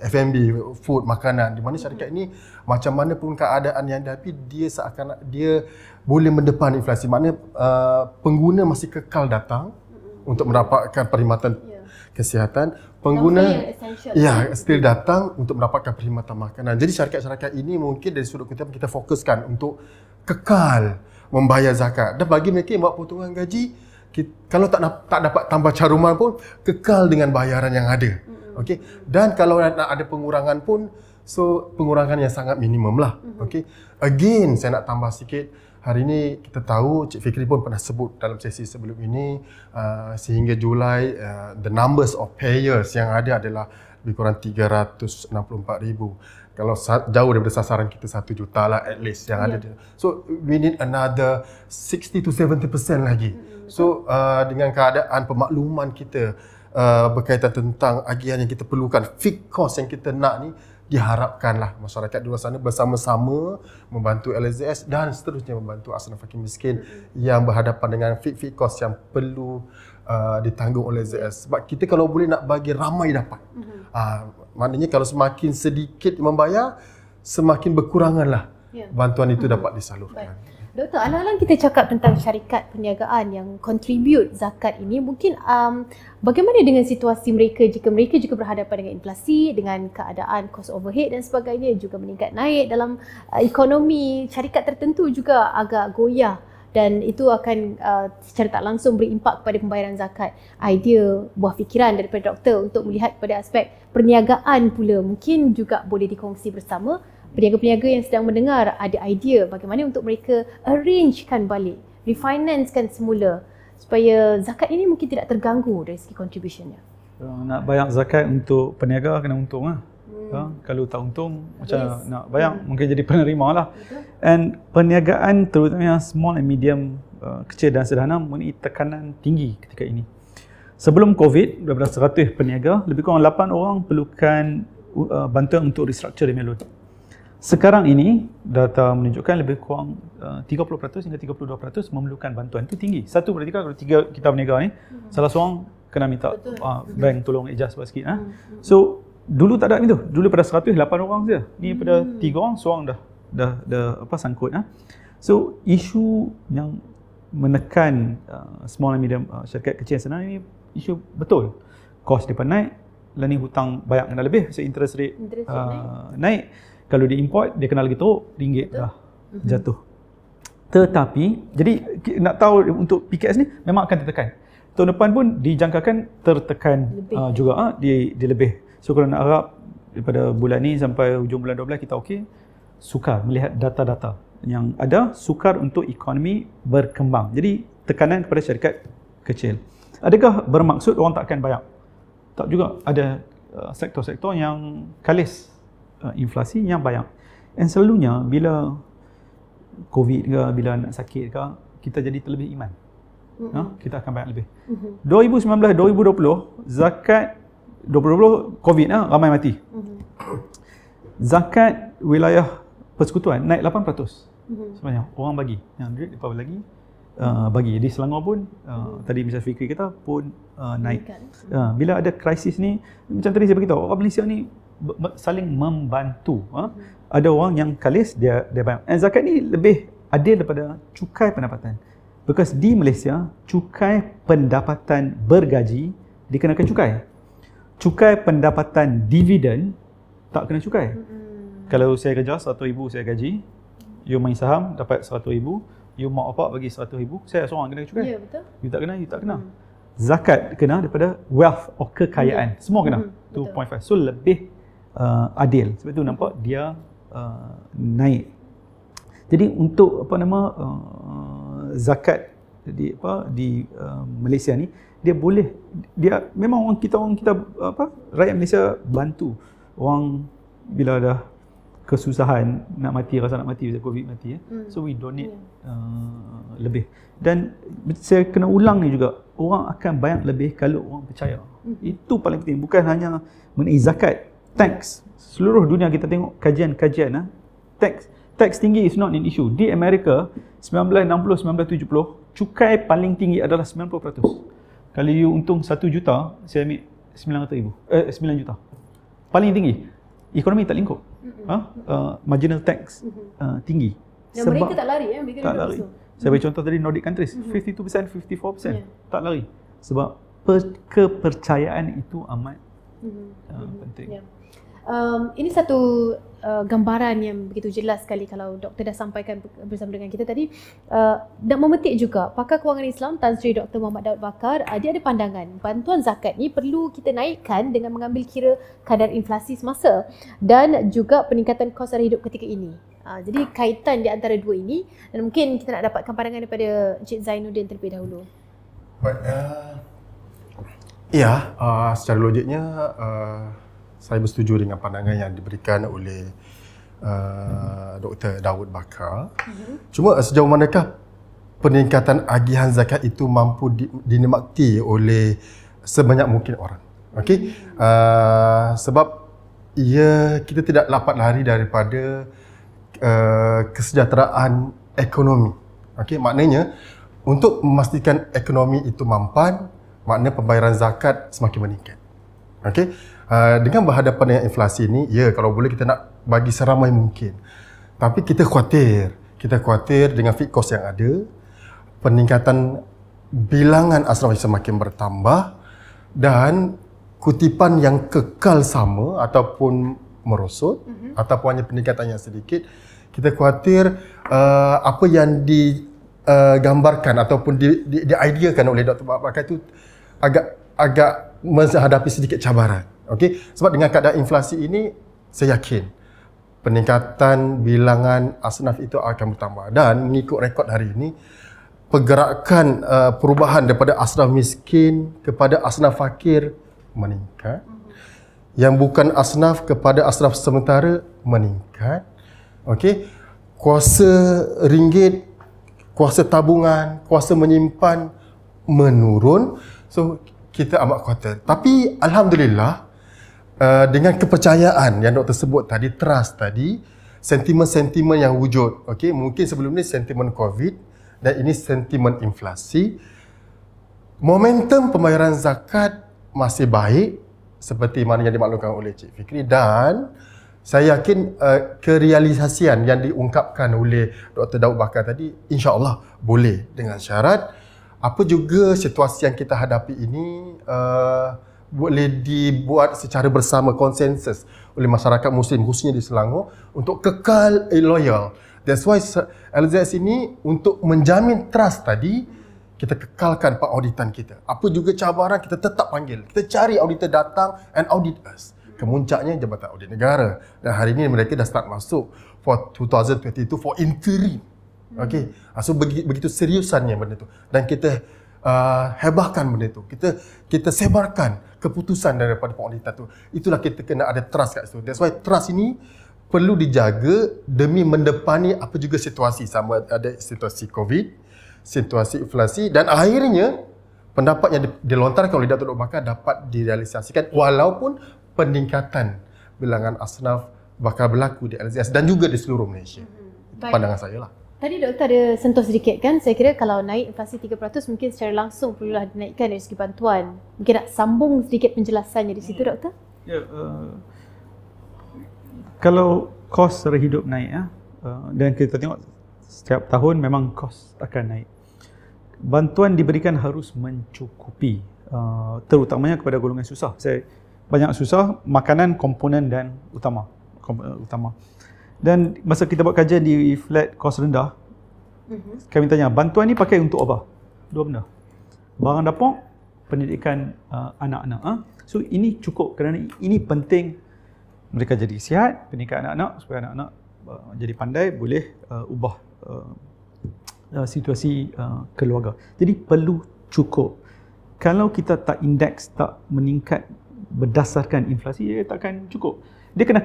Speaker 7: F&B, food, makanan, di mana syarikat ini macam mana pun keadaan yang dihadapi, dia seakan dia boleh mendepan inflasi. Maknanya pengguna masih kekal datang untuk mendapatkan perkhidmatan kesihatan, pengguna still datang untuk mendapatkan perkhidmatan makanan. Jadi syarikat-syarikat ini mungkin dari sudut kita fokuskan untuk kekal membayar zakat. Dan bagi mereka yang buat potongan gaji, kalau tak dapat tambah caruman pun kekal dengan bayaran yang ada. Okey. Dan kalau nak ada pengurangan pun, so pengurangan yang sangat minimum lah. Okey. Again, saya nak tambah sikit. Hari ini kita tahu, Cik Fikri pun pernah sebut dalam sesi sebelum ini, sehingga Julai, the numbers of payers yang ada adalah lebih kurang 364,000. Kalau jauh daripada sasaran kita 1 juta lah at least yang ada. So we need another 60 to 70% lagi. So dengan keadaan pemakluman kita berkaitan tentang agihan yang kita perlukan, fixed cost yang kita nak ni, diharapkanlah masyarakat di luar sana bersama-sama membantu LZS dan seterusnya membantu asnaf fakir miskin yang berhadapan dengan fixed cost yang perlu ditanggung oleh LZS. Sebab kita kalau boleh nak bagi ramai dapat. Maknanya kalau semakin sedikit membayar, semakin berkuranganlah bantuan itu dapat disalurkan.
Speaker 1: Doktor, alang-alang kita cakap tentang syarikat perniagaan yang contribute zakat ini, mungkin bagaimana dengan situasi mereka jika mereka juga berhadapan dengan inflasi, dengan keadaan cost overhead dan sebagainya juga meningkat naik dalam ekonomi syarikat tertentu juga agak goyah, dan itu akan secara tak langsung berimpak kepada pembayaran zakat. Idea, buah fikiran daripada doktor untuk melihat pada aspek perniagaan pula mungkin juga boleh dikongsi bersama. Peniaga-peniaga yang sedang mendengar ada idea bagaimana untuk mereka arrangekan balik, refinancekan semula supaya zakat ini mungkin tidak terganggu dari segi contributionnya.
Speaker 2: Nak bayar zakat untuk peniaga kena untung lah. Kalau tak untung macam nak bayar, mungkin jadi penerima lah. And perniagaan terutamanya small and medium, kecil dan sederhana mempunyai tekanan tinggi ketika ini. Sebelum COVID, daripada 100 peniaga, lebih kurang 8 orang perlukan bantuan untuk restructure demi loan. Sekarang ini data menunjukkan lebih kurang 30% hingga 32% memerlukan bantuan. Itu tinggi. 1/3 kalau 3 kita berniaga ni, salah seorang kena minta bank tolong adjust sikit. So dulu tak ada ni tu. Dulu pada 100 8 orang saja. Ni pada 3 orang, seorang dah sangkut. So isu yang menekan small and medium syarikat kecil sebenarnya ni isu betul. Kos depa naik, lah ni hutang banyak kena lebih, so interest rate naik. Kalau dia import, dia kena lagi teruk, ringgit dah jatuh. Tetapi, jadi nak tahu untuk PKS ni memang akan tertekan. Tahun depan pun dijangkakan tertekan juga, dia lebih. So kalau nak harap daripada bulan ni sampai hujung bulan 12 kita okey, sukar melihat data-data yang ada, sukar untuk ekonomi berkembang. Jadi tekanan kepada syarikat kecil. Adakah bermaksud orang tak akan bayar? Tak juga. Ada sektor-sektor yang kalis inflasi yang banyak. Dan selalunya bila COVID ke, bila nak sakit ke, kita jadi terlebih iman. Kita akan banyak lebih. 2019-2020 zakat 2020 COVID ramai mati. Zakat wilayah persekutuan naik 8%. Sebenarnya orang bagi yang duit depa lagi bagi. Jadi Selangor pun tadi Mr. Fikri kata pun naik. Bila ada krisis ni, macam tadi saya beritahu, orang Malaysia ni saling membantu. Ada orang yang kalis, dia bayar. Zakat ni lebih adil daripada cukai pendapatan. Because di Malaysia, cukai pendapatan bergaji dikenakan cukai. Cukai pendapatan dividen tak kena cukai. Kalau saya kerja 100,000 saya gaji, you main saham dapat 100,000, you mak bapak bagi 100,000, saya seorang kena cukai. Ya, betul. You tak kena. Zakat kena daripada wealth atau kekayaan. Semua kena. 2.5. So lebih adil. Sebab tu nampak dia naik. Jadi untuk zakat di Malaysia ni, dia memang orang kita rakyat Malaysia bantu orang bila dah kesusahan nak mati, rasa nak mati bila COVID mati so we donate lebih. Dan saya kena ulang ni juga, orang akan bayar lebih kalau orang percaya. Itu paling penting, bukan hanya mengenai zakat. Tax, seluruh dunia kita tengok kajian-kajian, tax tinggi is not an issue. Di Amerika 1960-1970 cukai paling tinggi adalah 90%. Kalau you untung 1 juta, saya ambil 9 juta. Paling tinggi. Ekonomi tak lingkup. Marginal tax tinggi.
Speaker 1: Dan mereka tak lari mereka
Speaker 2: tak lari. Saya bagi contoh tadi Nordic countries, 52%, 54%. Tak lari. Sebab kepercayaan itu amat penting.
Speaker 1: Ini satu gambaran yang begitu jelas sekali kalau doktor dah sampaikan bersama dengan kita tadi. Dan memetik juga pakar kewangan Islam Tan Sri Dr. Muhammad Daud Bakar, dia ada pandangan bantuan zakat ni perlu kita naikkan dengan mengambil kira kadar inflasi semasa dan juga peningkatan kos sara hidup ketika ini. Jadi kaitan di antara dua ini, dan mungkin kita nak dapatkan pandangan daripada Encik Zainuddin terlebih dahulu.
Speaker 7: Secara logiknya saya bersetuju dengan pandangan yang diberikan oleh Dr. Daud Bakar. Cuma sejauh manakah peningkatan agihan zakat itu mampu dinikmati oleh sebanyak mungkin orang? Okey. Sebab kita tidak dapat lari daripada kesejahteraan ekonomi. Okey, maknanya untuk memastikan ekonomi itu mampan, maknanya pembayaran zakat semakin meningkat. Okey. Dengan berhadapan dengan inflasi ni, kalau boleh kita nak bagi seramai mungkin. Tapi kita khawatir dengan fixed cost yang ada, peningkatan bilangan asraf semakin bertambah dan kutipan yang kekal sama ataupun merosot ataupun hanya peningkatan yang sedikit. Kita khawatir apa yang digambarkan ataupun diideakan oleh Dr. Bakar itu agak menghadapi sedikit cabaran. Okey, sebab dengan keadaan inflasi ini, saya yakin peningkatan bilangan asnaf itu akan bertambah. Dan mengikut rekod hari ini, pergerakan perubahan daripada asnaf miskin kepada asnaf fakir meningkat. Yang bukan asnaf kepada asnaf sementara meningkat. Okey, kuasa ringgit, kuasa tabungan, kuasa menyimpan menurun. So kita amat khawatir. Tapi alhamdulillah, dengan kepercayaan yang doktor sebut tadi, trust tadi, sentimen-sentimen yang wujud. Okey, mungkin sebelum ni sentimen COVID dan ini sentimen inflasi. Momentum pembayaran zakat masih baik seperti mana yang dimaklumkan oleh Cik Fikri, dan saya yakin kerealisasian yang diungkapkan oleh Dr. Daud Bakar tadi insya-Allah boleh, dengan syarat apa juga situasi yang kita hadapi ini boleh dibuat secara bersama, konsensus oleh masyarakat Muslim khususnya di Selangor untuk kekal loyal. That's why LZS ini untuk menjamin trust tadi, kita kekalkan auditan kita. Apa juga cabaran kita tetap panggil. Kita cari auditor datang and audit us. Kemuncaknya Jabatan Audit Negara. Dan hari ini mereka dah start masuk for 2022 for interim. Okey. So begitu seriusannya benda tu. Dan kita hebahkan benda tu. Kita sebarkan keputusan daripada auditor tu. Itulah kita kena ada trust kat situ. That's why trust ini perlu dijaga demi mendepani apa juga situasi, sama ada situasi COVID, situasi inflasi, dan akhirnya pendapat yang dilontarkan oleh Datuk Dr. Bakar dapat direalisasikan walaupun peningkatan bilangan asnaf bakal berlaku di LZS dan juga di seluruh Malaysia. Pandangan saya lah.
Speaker 1: Tadi doktor ada sentuh sedikit kan, saya kira kalau naik inflasi 3% mungkin secara langsung perlulah dinaikkan dari segi bantuan. Mungkin nak sambung sedikit penjelasannya di situ doktor?
Speaker 2: Ya, kalau kos sara hidup naik dan kita tengok setiap tahun memang kos akan naik. Bantuan diberikan harus mencukupi, terutamanya kepada golongan susah. Banyak susah, makanan komponen dan utama. Dan masa kita buat kajian di flat kos rendah, kami tanya, bantuan ni pakai untuk apa? Dua benda. Barang dapur, pendidikan anak-anak. So ini cukup kerana ini penting mereka jadi sihat, pendidikan anak-anak supaya anak-anak jadi pandai, boleh ubah situasi keluarga. Jadi perlu cukup. Kalau kita tak indeks, tak meningkat berdasarkan inflasi, dia takkan cukup. Dia kena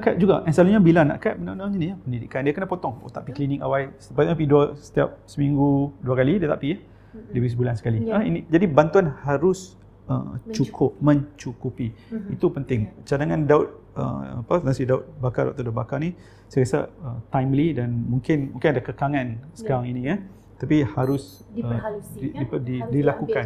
Speaker 2: cut juga. Dan selalunya bila nak cut benda-benda macam ni, pendidikan dia kena potong. Tak pergi klinik awal. Sepatutnya pergi setiap seminggu 2 kali, dia tak pergi. Dia pergi sebulan sekali. Jadi bantuan harus mencukupi. Itu penting. Cadangan Nasi Daud Bakar, Dr. Daud Bakar ni saya rasa timely dan mungkin ada kekangan sekarang ini tapi harus dilakukan.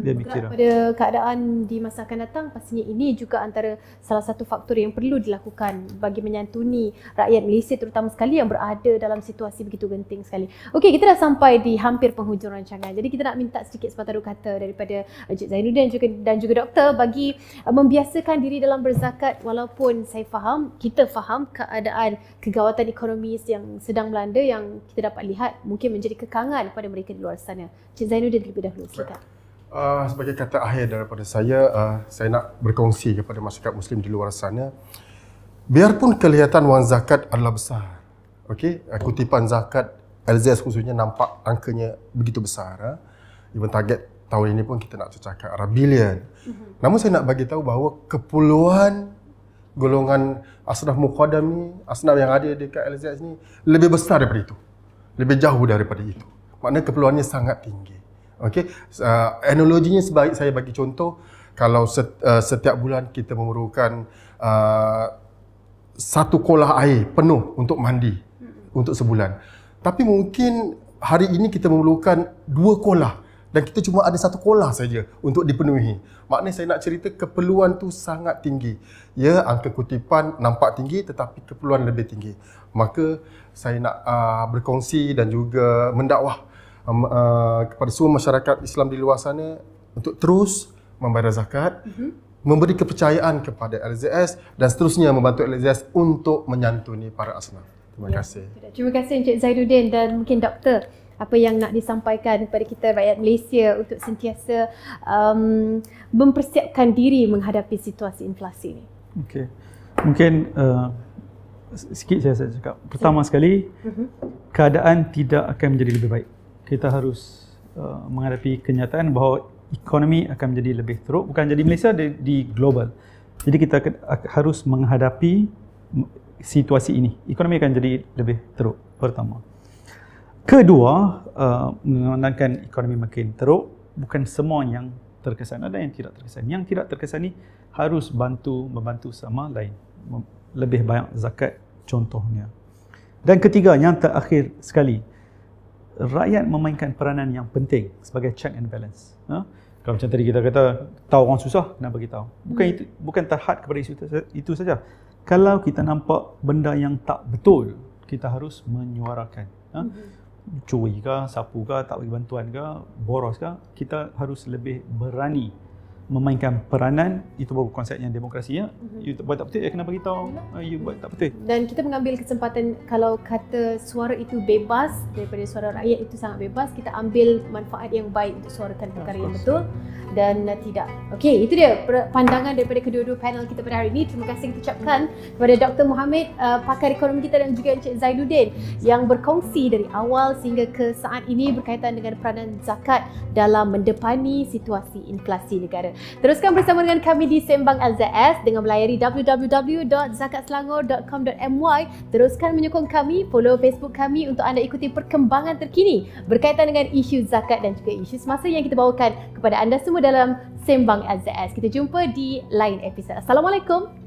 Speaker 2: Dia mikir.
Speaker 1: Pada keadaan di masa akan datang, pastinya ini juga antara salah satu faktor yang perlu dilakukan bagi menyantuni rakyat Malaysia terutama sekali yang berada dalam situasi begitu genting sekali. Okey, kita dah sampai di hampir penghujung rancangan. Jadi kita nak minta sedikit sepatah dua kata daripada Encik Zainuddin dan juga doktor bagi membiasakan diri dalam berzakat, walaupun kita faham keadaan kegawatan ekonomi yang sedang melanda yang kita dapat lihat mungkin menjadi kekangan pada mereka di luar sana. Encik Zainuddin terlebih dahulu, silakan.
Speaker 7: Sebagai kata akhir daripada saya nak berkongsi kepada masyarakat Muslim di luar sana, biarpun kelihatan wang zakat adalah besar, okey, kutipan zakat LZS khususnya nampak angkanya begitu besar, even target tahun ini pun kita nak cakap arah bilion. Namun saya nak bagi tahu bahawa kepuluhan golongan asnaf muqaddam ni, asnaf yang ada dekat LZS ni lebih besar daripada itu. Lebih jauh daripada itu. Maknanya keperluannya sangat tinggi. Okey, analoginya saya bagi contoh, kalau setiap bulan kita memerlukan satu kolah air penuh untuk mandi untuk sebulan. Tapi mungkin hari ini kita memerlukan 2 kolah dan kita cuma ada 1 kolah saja untuk dipenuhi. Maknanya saya nak cerita keperluan tu sangat tinggi. Ya, angka kutipan nampak tinggi tetapi keperluan lebih tinggi. Maka saya nak berkongsi dan juga mendakwah kepada semua masyarakat Islam di luar sana untuk terus membayar zakat, memberi kepercayaan kepada LZS dan seterusnya membantu LZS untuk menyantuni para asnaf. Terima kasih.
Speaker 1: Terima kasih Encik Zainuddin dan mungkin doktor, apa yang nak disampaikan kepada kita rakyat Malaysia untuk sentiasa mempersiapkan diri menghadapi situasi inflasi ini?
Speaker 2: Okey. Mungkin sikit saya cakap. Pertama sekali, keadaan tidak akan menjadi lebih baik. Kita harus menghadapi kenyataan bahawa ekonomi akan menjadi lebih teruk, bukan jadi Malaysia, di global. Jadi kita harus menghadapi situasi ini. Ekonomi akan jadi lebih teruk, pertama. Kedua, memandangkan ekonomi makin teruk, bukan semua yang terkesan, ada yang tidak terkesan. Yang tidak terkesan ni harus membantu sama lain. lebih banyak zakat contohnya. Dan ketiga, yang terakhir sekali, rakyat memainkan peranan yang penting sebagai check and balance. Kalau macam tadi kita kata, tahu orang susah, nak bagi tahu. Bukan terhad kepada itu saja. Kalau kita nampak benda yang tak betul, kita harus menyuarakan. Curi ke, sapu ke, tak bagi bantuan ke, boros ke, kita harus lebih berani memainkan peranan. Itu baru konsepnya demokrasi ya. You buat tak betul, kena bagi tahu. You buat tak betul.
Speaker 1: Dan kita mengambil kesempatan, kalau kata suara itu bebas, daripada suara rakyat itu sangat bebas, kita ambil manfaat yang baik untuk suarakan perkara yang betul dan tidak. Okey, itu dia pandangan daripada kedua-dua panel kita pada hari ini. Terima kasih kita ucapkan kepada Dr. Muhammad, pakar ekonomi kita, dan juga Encik Zainuddin yang berkongsi dari awal sehingga ke saat ini berkaitan dengan peranan zakat dalam mendepani situasi inflasi negara. Teruskan bersama dengan kami di Sembang LZS dengan melayari www.zakatselangor.com.my. Teruskan menyokong kami, follow Facebook kami untuk anda ikuti perkembangan terkini berkaitan dengan isu zakat dan juga isu semasa yang kita bawakan kepada anda semua dalam Sembang LZS. Kita jumpa di lain episod. Assalamualaikum.